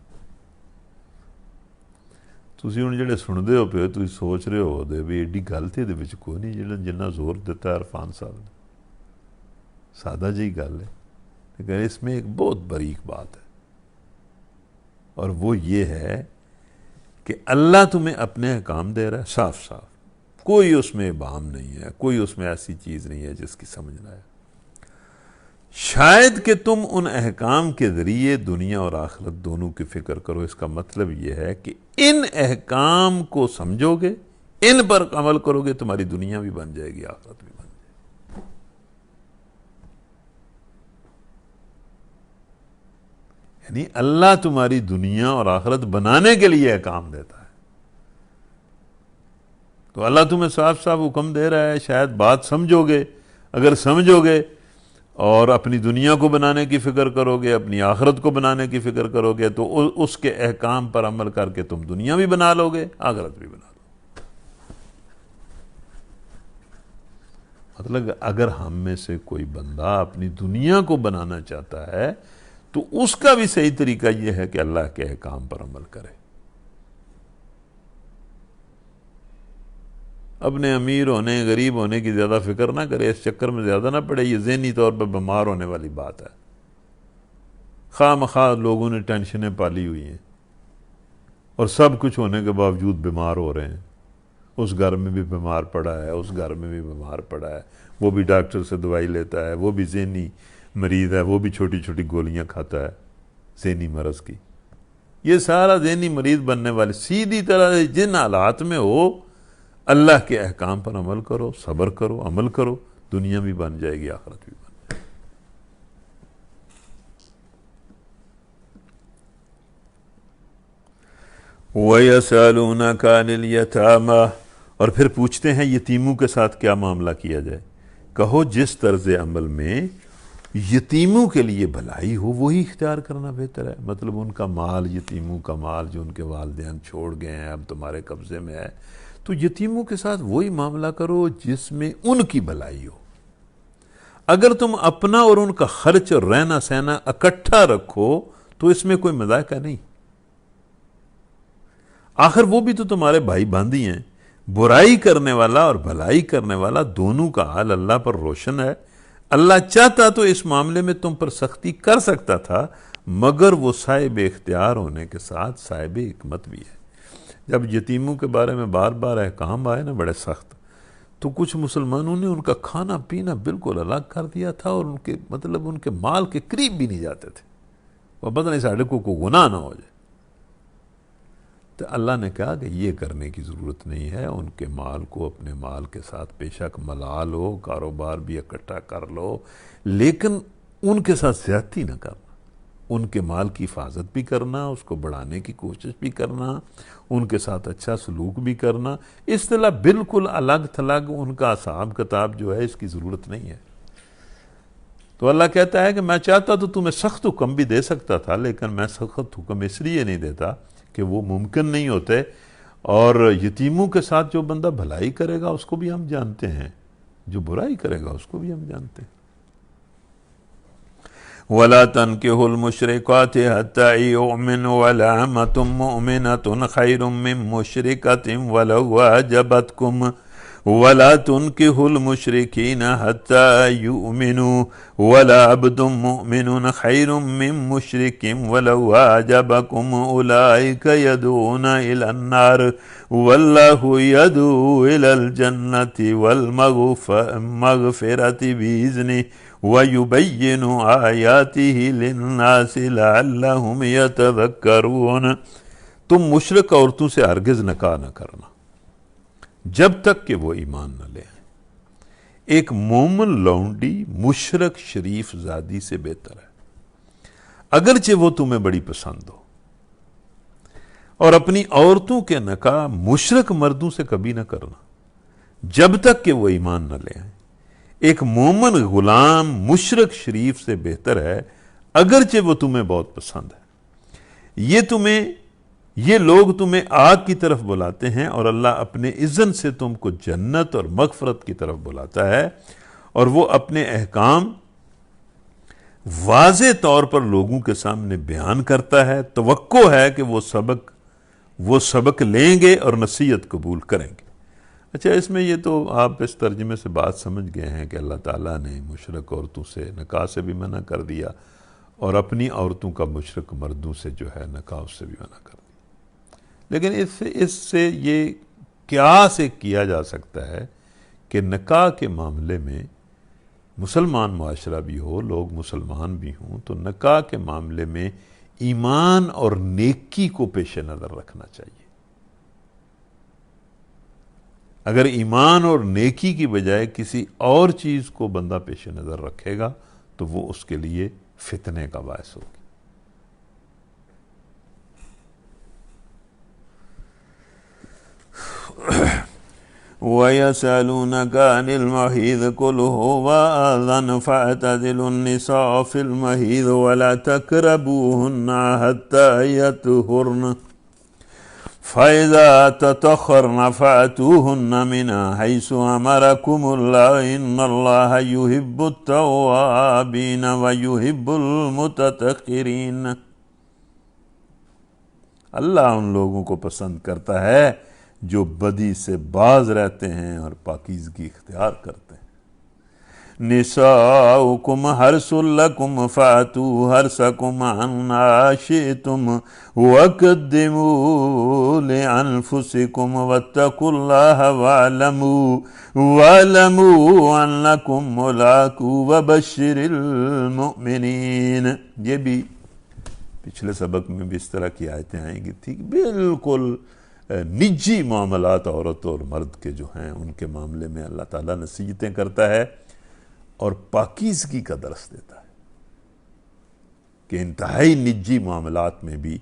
تسی ہن جڑے سنتے ہو پے تسی سوچ رہے ہو دے بھی ایڈی گل تے دے وچ کوئی نہیں جنہ زور دیتا ہے عرفان صاحب نے، سادہ جی گل ہے، لیکن اس میں ایک بہت باریک بات ہے، اور وہ یہ ہے کہ اللہ تمہیں اپنے احکام دے رہا ہے صاف صاف، کوئی اس میں ابہام نہیں ہے، کوئی اس میں ایسی چیز نہیں ہے جس کی سمجھ نہ آئے۔ شاید کہ تم ان احکام کے ذریعے دنیا اور آخرت دونوں کی فکر کرو۔ اس کا مطلب یہ ہے کہ ان احکام کو سمجھو گے، ان پر عمل کرو گے، تمہاری دنیا بھی بن جائے گی، آخرت بھی بن جائے گی۔ یعنی اللہ تمہاری دنیا اور آخرت بنانے کے لیے احکام دیتا ہے۔ تو اللہ تمہیں صاف صاف حکم دے رہا ہے، شاید بات سمجھو گے، اگر سمجھو گے اور اپنی دنیا کو بنانے کی فکر کرو گے، اپنی آخرت کو بنانے کی فکر کرو گے، تو اس کے احکام پر عمل کر کے تم دنیا بھی بنا لو گے، آخرت بھی بنا لو گے۔ مطلب اگر ہم میں سے کوئی بندہ اپنی دنیا کو بنانا چاہتا ہے تو اس کا بھی صحیح طریقہ یہ ہے کہ اللہ کے احکام پر عمل کرے، اپنے امیر ہونے غریب ہونے کی زیادہ فکر نہ کرے، اس چکر میں زیادہ نہ پڑے، یہ ذہنی طور پر بیمار ہونے والی بات ہے۔ خواہ مخواہ لوگوں نے ٹینشنیں پالی ہوئی ہیں اور سب کچھ ہونے کے باوجود بیمار ہو رہے ہیں. اس گھر میں بھی بیمار پڑا ہے، اس گھر میں بھی بیمار پڑا ہے، وہ بھی ڈاکٹر سے دوائی لیتا ہے، وہ بھی ذہنی مریض ہے، وہ بھی چھوٹی چھوٹی گولیاں کھاتا ہے ذہنی مرض کی. یہ سارا ذہنی مریض بننے والے سیدھی طرح سے جن حالات میں ہو اللہ کے احکام پر عمل کرو، صبر کرو، عمل کرو، دنیا بھی بن جائے گی، آخرت بھی بن جائے گی. وَيَسْأَلُونَكَ عَنِ الْيَتَامَى، اور پھر پوچھتے ہیں یتیموں کے ساتھ کیا معاملہ کیا جائے. کہو جس طرز عمل میں یتیموں کے لیے بھلائی ہو وہی اختیار کرنا بہتر ہے. مطلب ان کا مال، یتیموں کا مال جو ان کے والدین چھوڑ گئے ہیں اب تمہارے قبضے میں ہے، تو یتیموں کے ساتھ وہی معاملہ کرو جس میں ان کی بھلائی ہو. اگر تم اپنا اور ان کا خرچ اور رہنا سہنا اکٹھا رکھو تو اس میں کوئی مذائقہ نہیں. آخر وہ بھی تو تمہارے بھائی باندھی ہیں. برائی کرنے والا اور بھلائی کرنے والا دونوں کا حال اللہ پر روشن ہے. اللہ چاہتا تو اس معاملے میں تم پر سختی کر سکتا تھا، مگر وہ صاحب اختیار ہونے کے ساتھ صاحب حکمت بھی ہے. جب یتیموں کے بارے میں بار بار احکام آئے نا بڑے سخت، تو کچھ مسلمانوں نے ان کا کھانا پینا بالکل الگ کر دیا تھا اور ان کے مطلب ان کے مال کے قریب بھی نہیں جاتے تھے. وہ پتہ نہیں ساڑھے کو گناہ نہ ہو جائے. تو اللہ نے کہا کہ یہ کرنے کی ضرورت نہیں ہے. ان کے مال کو اپنے مال کے ساتھ بے شک ملا لو، کاروبار بھی اکٹھا کر لو، لیکن ان کے ساتھ زیادتی نہ کرنا. ان کے مال کی حفاظت بھی کرنا، اس کو بڑھانے کی کوشش بھی کرنا، ان کے ساتھ اچھا سلوک بھی کرنا. اصطلاح بالکل الگ تھلگ ان کا حساب کتاب جو ہے اس کی ضرورت نہیں ہے. تو اللہ کہتا ہے کہ میں چاہتا تو تمہیں سخت حکم بھی دے سکتا تھا، لیکن میں سخت حکم اس لیے نہیں دیتا کہ وہ ممکن نہیں ہوتے. اور یتیموں کے ساتھ جو بندہ بھلائی کرے گا اس کو بھی ہم جانتے ہیں، جو برائی کرے گا اس کو بھی ہم جانتے ہیں. وَلَا تَنْكِحُوا الْمُشْرِكَاتِ حَتَّىٰ يُؤْمِنُوا وَلَأَمَةٌ مُّؤْمِنَةٌ خَيْرٌ مِّن مُّشْرِكَةٍ وَلَوْ أَعْجَبَتْكُمْ وَلَا تُنْكِحُوا الْمُشْرِكِينَ حَتَّىٰ يُؤْمِنُوا وَلَعَبْدٌ مُّؤْمِنٌ خَيْرٌ مِّن مُّشْرِكٍ وَلَوْ أَعْجَبَكُمْ أُولَٰئِكَ يَدْعُونَ إِلَى النَّارِ وَاللَّهُ يَدْعُو إِلَى الْجَنَّةِ وَالْمَغْفِرَةِ بِإِذْنِهِ وَيُبَيِّنُ آيَاتِهِ لِلنَّاسِ لَعَلَّهُمْ يَتَذَكَّرُونَ. تم مشرک عورتوں سے ہرگز نکاح نہ کرنا جب تک کہ وہ ایمان نہ لے آئیں. ایک مومن لونڈی مشرک شریف زادی سے بہتر ہے، اگرچہ وہ تمہیں بڑی پسند ہو. اور اپنی عورتوں کے نکاح مشرک مردوں سے کبھی نہ کرنا جب تک کہ وہ ایمان نہ لے آئیں. ایک مومن غلام مشرک شریف سے بہتر ہے اگرچہ وہ تمہیں بہت پسند ہے. یہ لوگ تمہیں آگ کی طرف بلاتے ہیں اور اللہ اپنے اذن سے تم کو جنت اور مغفرت کی طرف بلاتا ہے. اور وہ اپنے احکام واضح طور پر لوگوں کے سامنے بیان کرتا ہے. توقع ہے کہ وہ سبق لیں گے اور نصیحت قبول کریں گے. اچھا، اس میں یہ تو آپ اس ترجمے سے بات سمجھ گئے ہیں کہ اللہ تعالیٰ نے مشرک عورتوں سے نکاح سے بھی منع کر دیا اور اپنی عورتوں کا مشرک مردوں سے جو ہے نکاح اس سے بھی منع کر دیا. لیکن اس سے یہ کیا سے کیا جا سکتا ہے کہ نکاح کے معاملے میں مسلمان معاشرہ بھی ہو، لوگ مسلمان بھی ہوں، تو نکاح کے معاملے میں ایمان اور نیکی کو پیش نظر رکھنا چاہیے. اگر ایمان اور نیکی کی بجائے کسی اور چیز کو بندہ پیش نظر رکھے گا تو وہ اس کے لیے فتنے کا باعث ہوگی. وَيَسْأَلُونَكَ عَنِ الْمَحِيضِ قُلْ هُوَ أَذًى فَاعْتَزِلُوا النِّسَاءَ فِي الْمَحِيضِ وَلَا تَقْرَبُوهُنَّ حَتَّىٰ يَطْهُرْنَ فَإِذَا تَطَهَّرْنَ فَأْتُوهُنَّ مِنْ حَيْثُ أَمَرَكُمُ اللَّهُ إِنَّ اللَّهَ يُحِبُّ التَّوَّابِينَ وَيُحِبُّ الْمُتَطَهِّرِينَ. اللہ ان لوگوں کو پسند کرتا ہے جو بدی سے باز رہتے ہیں اور پاکیزگی اختیار کرتے ہیں. نساؤکم حرث لکم فاتوا حرثکم عنا شئتم وقدموا لانفسکم واتقوا اللہ واعلموا انکم ملاقوہ وبشر المؤمنین۔ یہ بھی پچھلے سبق میں بھی اس طرح کی آیتیں آئیں گی تھی، بالکل نجی معاملات عورت اور مرد کے جو ہیں ان کے معاملے میں اللہ تعالیٰ نصیحتیں کرتا ہے اور پاکیزگی کا درس دیتا ہے کہ انتہائی نجی معاملات میں بھی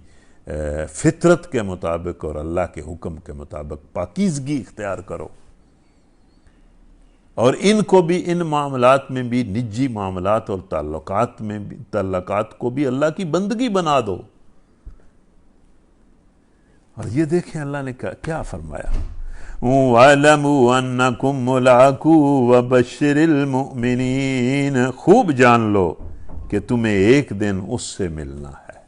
فطرت کے مطابق اور اللہ کے حکم کے مطابق پاکیزگی اختیار کرو، اور ان کو بھی، ان معاملات میں بھی، نجی معاملات اور تعلقات کو بھی اللہ کی بندگی بنا دو۔ اور یہ دیکھیں اللہ نے کیا فرمایا، وَاعْلَمُوا أَنَّكُمْ مُلَاقُوهُ وَبَشِّرِ الْمُؤْمِنِينَ، خوب جان لو کہ تمہیں ایک دن اس سے ملنا ہے۔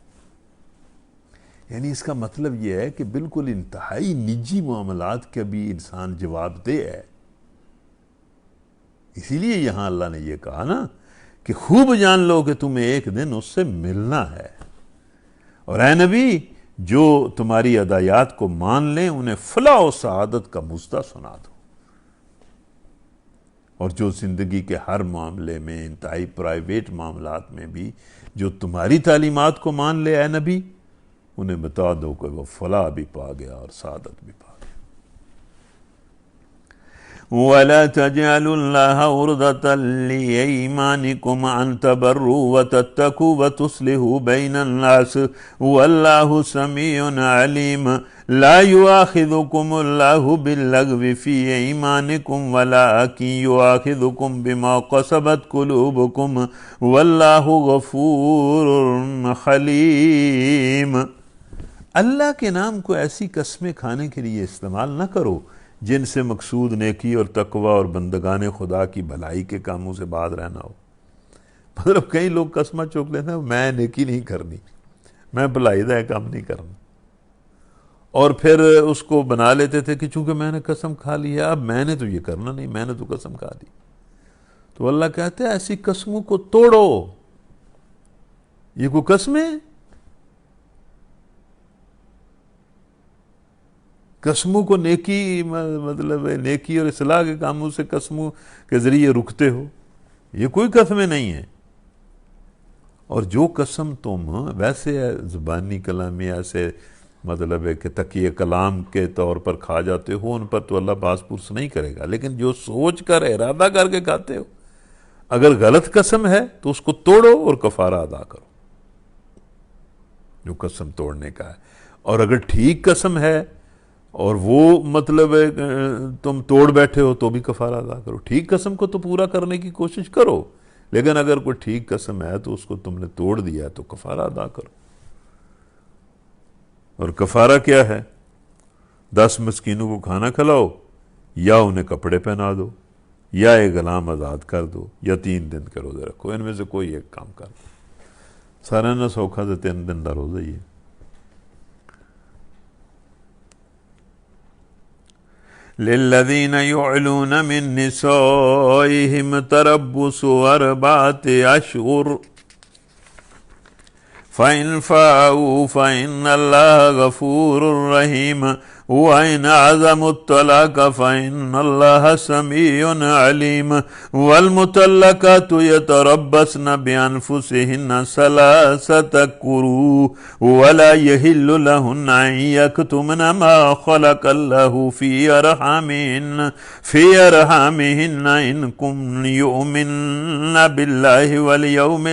یعنی اس کا مطلب یہ ہے کہ بالکل انتہائی نجی معاملات کا بھی انسان جواب دہ ہے۔ اسی لیے یہاں اللہ نے یہ کہا نا کہ خوب جان لو کہ تمہیں ایک دن اس سے ملنا ہے، اور اے نبی جو تمہاری ہدایات کو مان لیں انہیں فلاح و سعادت کا مژدہ سنا دو، اور جو زندگی کے ہر معاملے میں، انتہائی پرائیویٹ معاملات میں بھی جو تمہاری تعلیمات کو مان لے اے نبی، انہیں بتا دو کہ وہ فلاح بھی پا گیا اور سعادت بھی پا گیا۔ وَلَا تَجْعَلُوا اللَّهَ عُرْضَةً لِأَيْمَانِكُمْ أَن تَبَرُّوا وَتَتَّقُوا وَتُصْلِحُوا بَيْنَ النَّاسِ وَاللَّهُ سَمِيعٌ عَلِيمٌ لَا يُؤَاخِذُكُمُ اللَّهُ بِاللَّغْوِ فِي أَيْمَانِكُمْ وَلَٰكِن يُؤَاخِذُكُم بِمَا كَسَبَتْ قُلُوبُكُمْ وَاللَّهُ غَفُورٌ حَلِيمٌ۔ اللہ کے نام کو ایسی قسمیں کھانے کے لیے استعمال نہ کرو جن سے مقصود نیکی اور تقوی اور بندگان خدا کی بھلائی کے کاموں سے باز رہنا ہو۔ مطلب کئی لوگ قسمہ چوک لیتے ہیں میں نیکی نہیں کرنی، میں بھلائی دا کام نہیں کرنا، اور پھر اس کو بنا لیتے تھے کہ چونکہ میں نے قسم کھا لی ہے اب میں نے تو یہ کرنا نہیں، میں نے تو قسم کھا لی۔ تو اللہ کہتے ہیں ایسی قسموں کو توڑو، یہ کوئی قسمیں، قسموں کو نیکی، مطلب نیکی اور اصلاح کے کاموں سے قسموں کے ذریعے رکتے ہو، یہ کوئی قسمیں نہیں ہیں۔ اور جو قسم تم ویسے زبانی کلامی ایسے مطلب ہے کہ تقیہ کلام کے طور پر کھا جاتے ہو، ان پر تو اللہ باز پرس نہیں کرے گا، لیکن جو سوچ کر ارادہ کر کے کھاتے ہو، اگر غلط قسم ہے تو اس کو توڑو اور کفارہ ادا کرو جو قسم توڑنے کا ہے، اور اگر ٹھیک قسم ہے اور وہ مطلب تم توڑ بیٹھے ہو تو بھی کفارہ ادا کرو۔ ٹھیک قسم کو تو پورا کرنے کی کوشش کرو، لیکن اگر کوئی ٹھیک قسم ہے تو اس کو تم نے توڑ دیا تو کفارہ ادا کرو۔ اور کفارہ کیا ہے؟ 10 مسکینوں کو کھانا کھلاؤ، یا انہیں کپڑے پہنا دو، یا ایک غلام آزاد کر دو، یا 3 دن کے روزے رکھو، ان میں سے کوئی ایک کام کر دو۔ سارا سوکھا سے 3 دن کا روزہ ہی ہے۔ لِلَّذِينَ يُعْلُونَ مِن نِّسَائِهِمْ تَرَبُّصُ 4 أَشْهُرٍ فَإِنْ فَاءُوا فَإِنَّ اللَّهَ غَفُورٌ رَّحِيمٌ وَإِنْ عَزَمُوا الطَّلَاقَ فَإِنَّ اللَّهَ سَمِيعٌ عَلِيمٌ وَالْمُطَلَّقَاتُ يَتَرَبَّصْنَ بِأَنفُسِهِنَّ 3 قُرُوءٍ وَلَا يَحِلُّ لَهُنَّ أَن يَكْتُمْنَ مَا خَلَقَ اللَّهُ فِي أَرْحَامِهِنَّ إِن كُنَّ يُؤْمِنَّ بِاللَّهِ وَالْيَوْمِ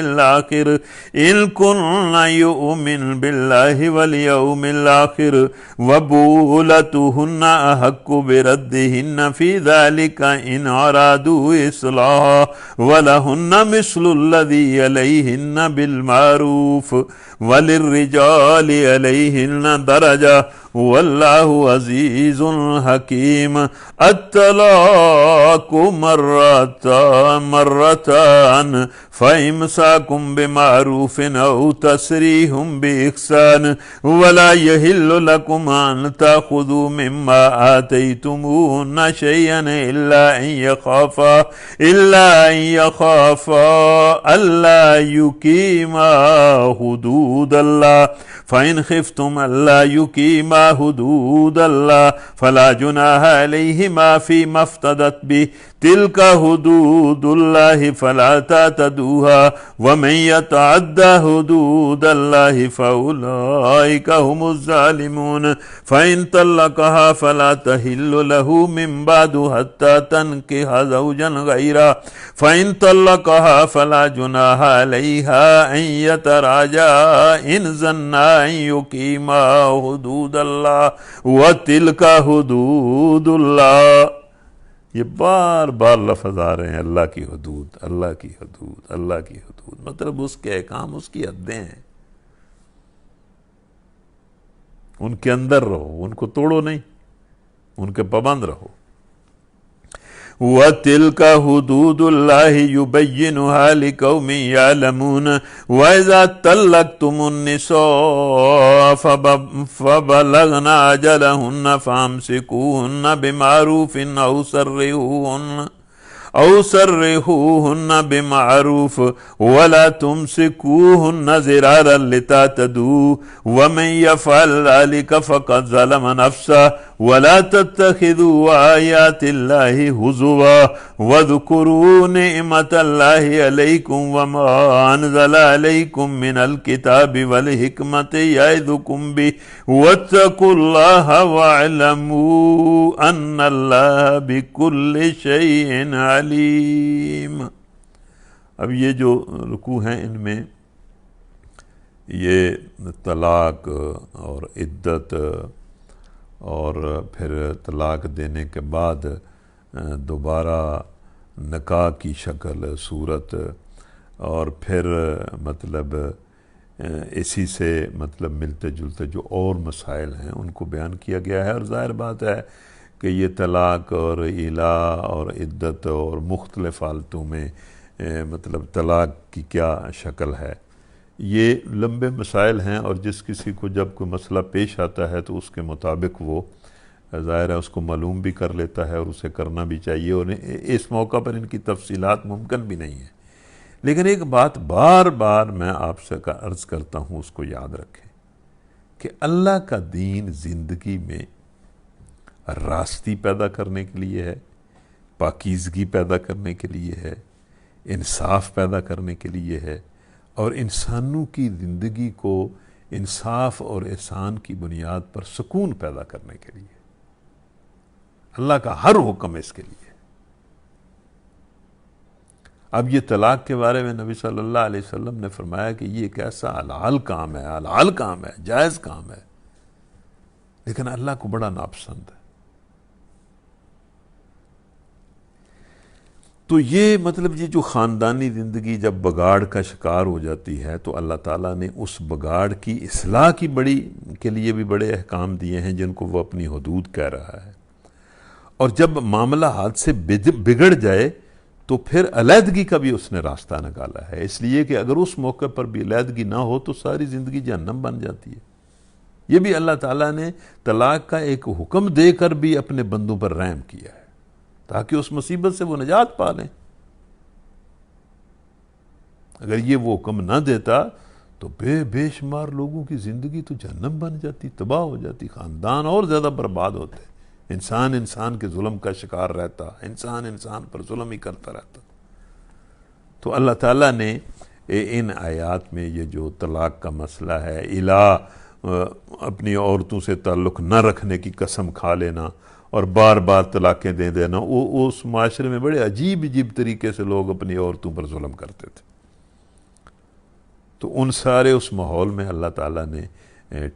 الْآخِرِ وَبُعُولَتُهُنَّ أَحَقُّ بِرَدِّهِنَّ فِي ذَلِكَ إِنْ أَرَادُوا إِصْلَاحًا وَلَهُنَّ مِثْلُ الَّذِي عَلَيْهِنَّ بِالْمَعْرُوفِ وَلِلرِّجَالِ عَلَيْهِنَّ دَرَجَةٌ واللہ عزیز حکیم۔ الطلاق مرتان فإمساک بمعروف أو تسریح بإحسان ولا يحل لكم أن تأخذوا مما آتيتموهن شيئا إلا أن يخافا ألا يقيما حدود الله فإن خفتم ألا يقيما حدود الله فلا جناح عليهما فيما افتدت به تلك حدود الله فلا تعتدوها ومن يتعد حدود الله فأولئك هم الظالمون فإن طلقها فلا تحل له من بعد حتى تنكح زوجا غيره فإن طلقها فلا جناح عليها أن يتراجعا إن ظنا أن يقيما حدود الله وتلك حدود الله۔ یہ بار بار لفظ آ رہے ہیں، اللہ کی حدود، اللہ کی حدود، اللہ کی حدود، مطلب اس کے احکام، اس کی حدیں ہیں، ان کے اندر رہو، ان کو توڑو نہیں، ان کے پابند رہو۔ وَتِلْكَ حُدُودُ اللَّهِ يُبَيِّنُهَا لِقَوْمٍ يَعْلَمُونَ وَإِذَا طَلَّقْتُمُ النِّسَاءَ فَبَلَغْنَ أَجَلَهُنَّ فَأَمْسِكُوهُنَّ بِمَعْرُوفٍ أَوْ سَرِّحُوهُنَّ بِمَعْرُوفٍ وَلَا تُمْسِكُوهُنَّ ضِرَارًا لِتَعْتَدُوا وَمَنْ يَفْعَلْ ذَلِكَ فَقَدْ ظَلَمَ نَفْسَهُ وَلَا تَتَّخِذُوا آيَاتِ اللَّهِ هُزُوًا وَاذْكُرُوا نِعْمَةَ اللَّهِ عَلَيْكُمْ وَمَا أَنزَلَ عَلَيْكُمْ مِنَ الْكِتَابِ وَالْحِكْمَةِ يَعِظُكُمْ بِهِ وَاتَّقُوا اللَّهَ وَاعْلَمُوا أَنَّ اللَّهَ بِكُلِّ شَيْءٍ علیم۔ اب یہ جو رکوع ہیں ان میں یہ طلاق اور عدت اور پھر طلاق دینے کے بعد دوبارہ نکاح کی شکل صورت اور پھر مطلب اسی سے مطلب ملتے جلتے جو اور مسائل ہیں ان کو بیان کیا گیا ہے۔ اور ظاہر بات ہے کہ یہ طلاق اور الا اور عدت اور مختلف حالتوں میں مطلب طلاق کی کیا شکل ہے، یہ لمبے مسائل ہیں، اور جس کسی کو جب کوئی مسئلہ پیش آتا ہے تو اس کے مطابق وہ ظاہر ہے اس کو معلوم بھی کر لیتا ہے اور اسے کرنا بھی چاہیے، اور اس موقع پر ان کی تفصیلات ممکن بھی نہیں ہیں۔ لیکن ایک بات بار بار میں آپ سے عرض کرتا ہوں، اس کو یاد رکھیں کہ اللہ کا دین زندگی میں راستی پیدا کرنے کے لیے ہے، پاکیزگی پیدا کرنے کے لیے ہے، انصاف پیدا کرنے کے لیے ہے، اور انسانوں کی زندگی کو انصاف اور احسان کی بنیاد پر سکون پیدا کرنے کے لیے۔ اللہ کا ہر حکم اس کے لیے۔ اب یہ طلاق کے بارے میں نبی صلی اللہ علیہ وسلم نے فرمایا کہ یہ ایک ایسا حلال کام ہے، حلال کام ہے، جائز کام ہے، لیکن اللہ کو بڑا ناپسند ہے۔ تو یہ مطلب یہ جو خاندانی زندگی جب بگاڑ کا شکار ہو جاتی ہے تو اللہ تعالیٰ نے اس بگاڑ کی اصلاح کی کے لیے بھی بڑے احکام دیے ہیں جن کو وہ اپنی حدود کہہ رہا ہے، اور جب معاملہ ہاتھ سے بگڑ جائے تو پھر علیحدگی کا بھی اس نے راستہ نکالا ہے، اس لیے کہ اگر اس موقع پر بھی علیحدگی نہ ہو تو ساری زندگی جہنم بن جاتی ہے۔ یہ بھی اللہ تعالیٰ نے طلاق کا ایک حکم دے کر بھی اپنے بندوں پر رحم کیا ہے تاکہ اس مصیبت سے وہ نجات پا لیں۔ اگر یہ وہ حکم نہ دیتا تو بے شمار لوگوں کی زندگی تو جہنم بن جاتی، تباہ ہو جاتی، خاندان اور زیادہ برباد ہوتے، انسان کے ظلم کا شکار رہتا، انسان پر ظلم ہی کرتا رہتا۔ تو اللہ تعالیٰ نے ان آیات میں یہ جو طلاق کا مسئلہ ہے، الا اپنی عورتوں سے تعلق نہ رکھنے کی قسم کھا لینا اور بار بار طلاقیں دے دینا، اس معاشرے میں بڑے عجیب طریقے سے لوگ اپنی عورتوں پر ظلم کرتے تھے۔ تو ان سارے اس ماحول میں اللہ تعالیٰ نے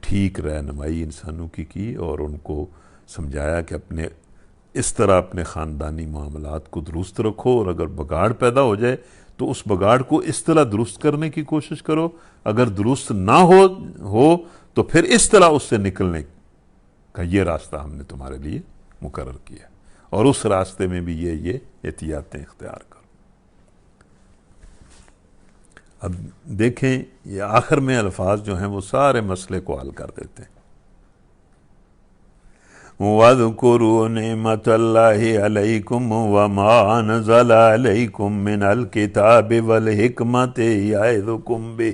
ٹھیک رہنمائی انسانوں کی اور ان کو سمجھایا کہ اس طرح اپنے خاندانی معاملات کو درست رکھو، اور اگر بگاڑ پیدا ہو جائے تو اس بگاڑ کو اس طرح درست کرنے کی کوشش کرو، اگر درست نہ ہو تو پھر اس طرح اس سے نکلنے کہ یہ راستہ ہم نے تمہارے لیے مقرر کیا، اور اس راستے میں بھی یہ احتیاطیں اختیار کرو۔ اب دیکھیں یہ آخر میں الفاظ جو ہیں وہ سارے مسئلے کو حل کر دیتے ہیں۔ وَاذْكُرُوا نِعْمَةَ اللَّهِ عَلَيْكُمْ وَمَا أَنزَلَ عَلَيْكُمْ مِنَ الْكِتَابِ وَالْحِكْمَةِ يَعِظُكُمْ بِهِ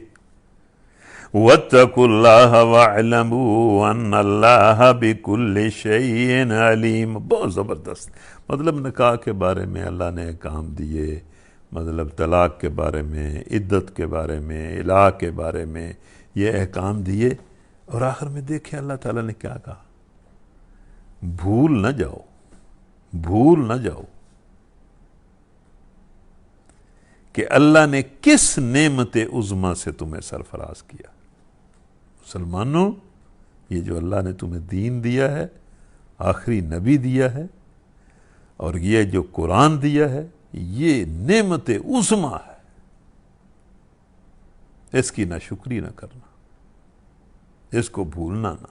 وَاتَّقُوا اللَّهَ وَاعْلَمُوا أَنَّ اللَّهَ بِكُلِّ شَيْءٍ عَلِيمٌ۔ بہت زبردست، مطلب نکاح کے بارے میں اللہ نے احکام دیے، مطلب طلاق کے بارے میں، عدت کے بارے میں، الہ کے بارے میں یہ احکام دیے، اور آخر میں دیکھیں اللہ تعالیٰ نے کیا کہا، بھول نہ جاؤ کہ اللہ نے کس نعمت عظمیٰ سے تمہیں سرفراز کیا۔ مسلمانوں، یہ جو اللہ نے تمہیں دین دیا ہے، آخری نبی دیا ہے، اور یہ جو قرآن دیا ہے، یہ نعمت عظمیٰ ہے، اس کی نہ شکری نہ کرنا، اس کو بھولنا نہ۔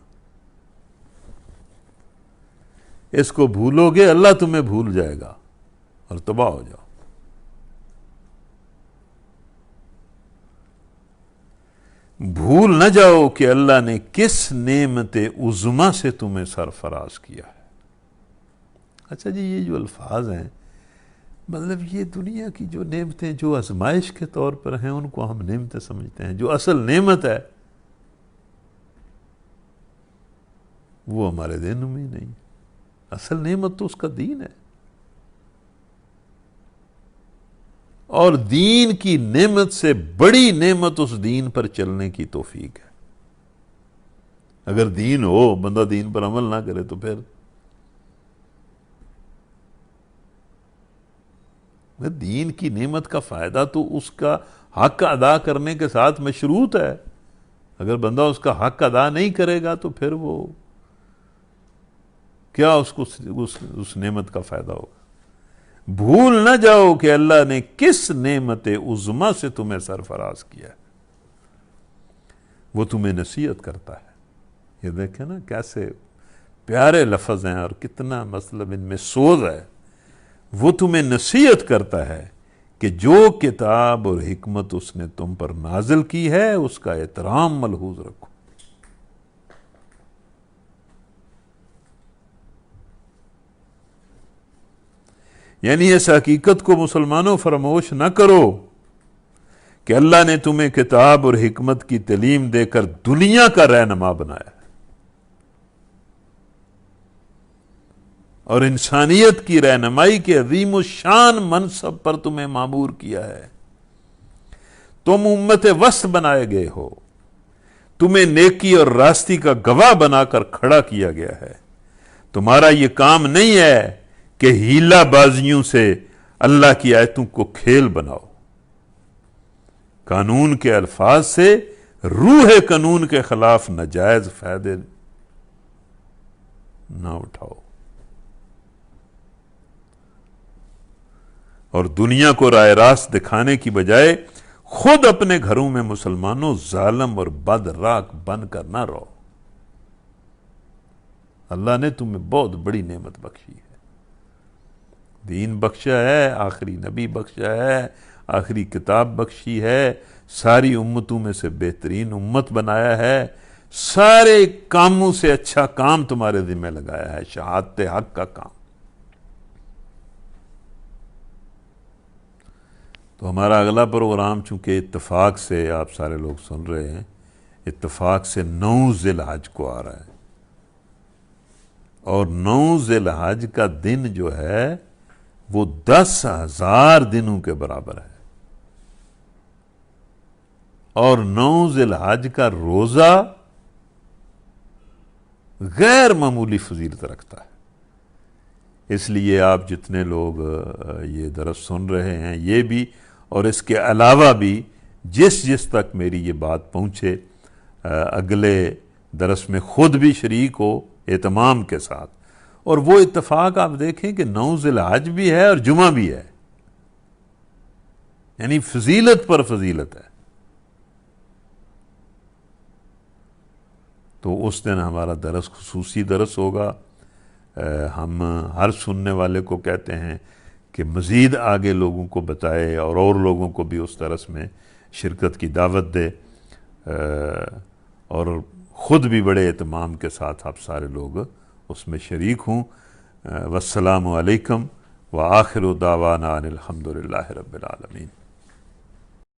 اس کو بھولو گے اللہ تمہیں بھول جائے گا اور تباہ ہو جاؤ۔ بھول نہ جاؤ کہ اللہ نے کس نعمت عظمیٰ سے تمہیں سرفراز کیا ہے۔ اچھا جی، یہ جو الفاظ ہیں، مطلب یہ دنیا کی جو نعمتیں جو آزمائش کے طور پر ہیں ان کو ہم نعمتیں سمجھتے ہیں، جو اصل نعمت ہے وہ ہمارے دین میں نہیں۔ اصل نعمت تو اس کا دین ہے، اور دین کی نعمت سے بڑی نعمت اس دین پر چلنے کی توفیق ہے۔ اگر دین ہو، بندہ دین پر عمل نہ کرے تو پھر دین کی نعمت کا فائدہ تو اس کا حق ادا کرنے کے ساتھ مشروط ہے۔ اگر بندہ اس کا حق ادا نہیں کرے گا تو پھر وہ کیا اس کو اس نعمت کا فائدہ ہوگا۔ بھول نہ جاؤ کہ اللہ نے کس نعمت عظمیٰ سے تمہیں سرفراز کیا ہے، وہ تمہیں نصیحت کرتا ہے۔ یہ دیکھیں نا کیسے پیارے لفظ ہیں اور کتنا مطلب ان میں سوز ہے۔ وہ تمہیں نصیحت کرتا ہے کہ جو کتاب اور حکمت اس نے تم پر نازل کی ہے اس کا احترام ملحوظ رکھو۔ یعنی اس حقیقت کو مسلمانوں فراموش نہ کرو کہ اللہ نے تمہیں کتاب اور حکمت کی تعلیم دے کر دنیا کا رہنما بنایا ہے، اور انسانیت کی رہنمائی کے عظیم الشان منصب پر تمہیں مامور کیا ہے۔ تم امت وسط بنائے گئے ہو، تمہیں نیکی اور راستی کا گواہ بنا کر کھڑا کیا گیا ہے۔ تمہارا یہ کام نہیں ہے کہ ہیلا بازیوں سے اللہ کی آیتوں کو کھیل بناؤ۔ قانون کے الفاظ سے روح قانون کے خلاف ناجائز فائدے نہ اٹھاؤ، اور دنیا کو راہ راست دکھانے کی بجائے خود اپنے گھروں میں مسلمانوں ظالم اور بد راک بن کر نہ رہو۔ اللہ نے تمہیں بہت بڑی نعمت بخشی ہے، دین بخشا ہے، آخری نبی بخشا ہے، آخری کتاب بخشی ہے، ساری امتوں میں سے بہترین امت بنایا ہے، سارے کاموں سے اچھا کام تمہارے ذمہ لگایا ہے، شہادت حق کا کام۔ تو ہمارا اگلا پروگرام چونکہ اتفاق سے آپ سارے لوگ سن رہے ہیں، اتفاق سے 9 ذی الحج کو آ رہا ہے، اور 9 ذی الحج کا دن جو ہے وہ 10,000 دنوں کے برابر ہے، اور 9 ذی الحج کا روزہ غیر معمولی فضیلت رکھتا ہے۔ اس لیے آپ جتنے لوگ یہ درس سن رہے ہیں، یہ بھی اور اس کے علاوہ بھی جس تک میری یہ بات پہنچے، اگلے درس میں خود بھی شریک ہو اہتمام کے ساتھ۔ اور وہ اتفاق آپ دیکھیں کہ 9 ذی الحج بھی ہے اور جمعہ بھی ہے، یعنی فضیلت پر فضیلت ہے۔ تو اس دن ہمارا درس خصوصی درس ہوگا۔ ہم ہر سننے والے کو کہتے ہیں کہ مزید آگے لوگوں کو بتائے اور لوگوں کو بھی اس درس میں شرکت کی دعوت دے، اور خود بھی بڑے اہتمام کے ساتھ آپ سارے لوگ اس میں شریک ہوں۔ والسلام علیکم وآخر دعوانا ان الحمد للہ رب العالمین۔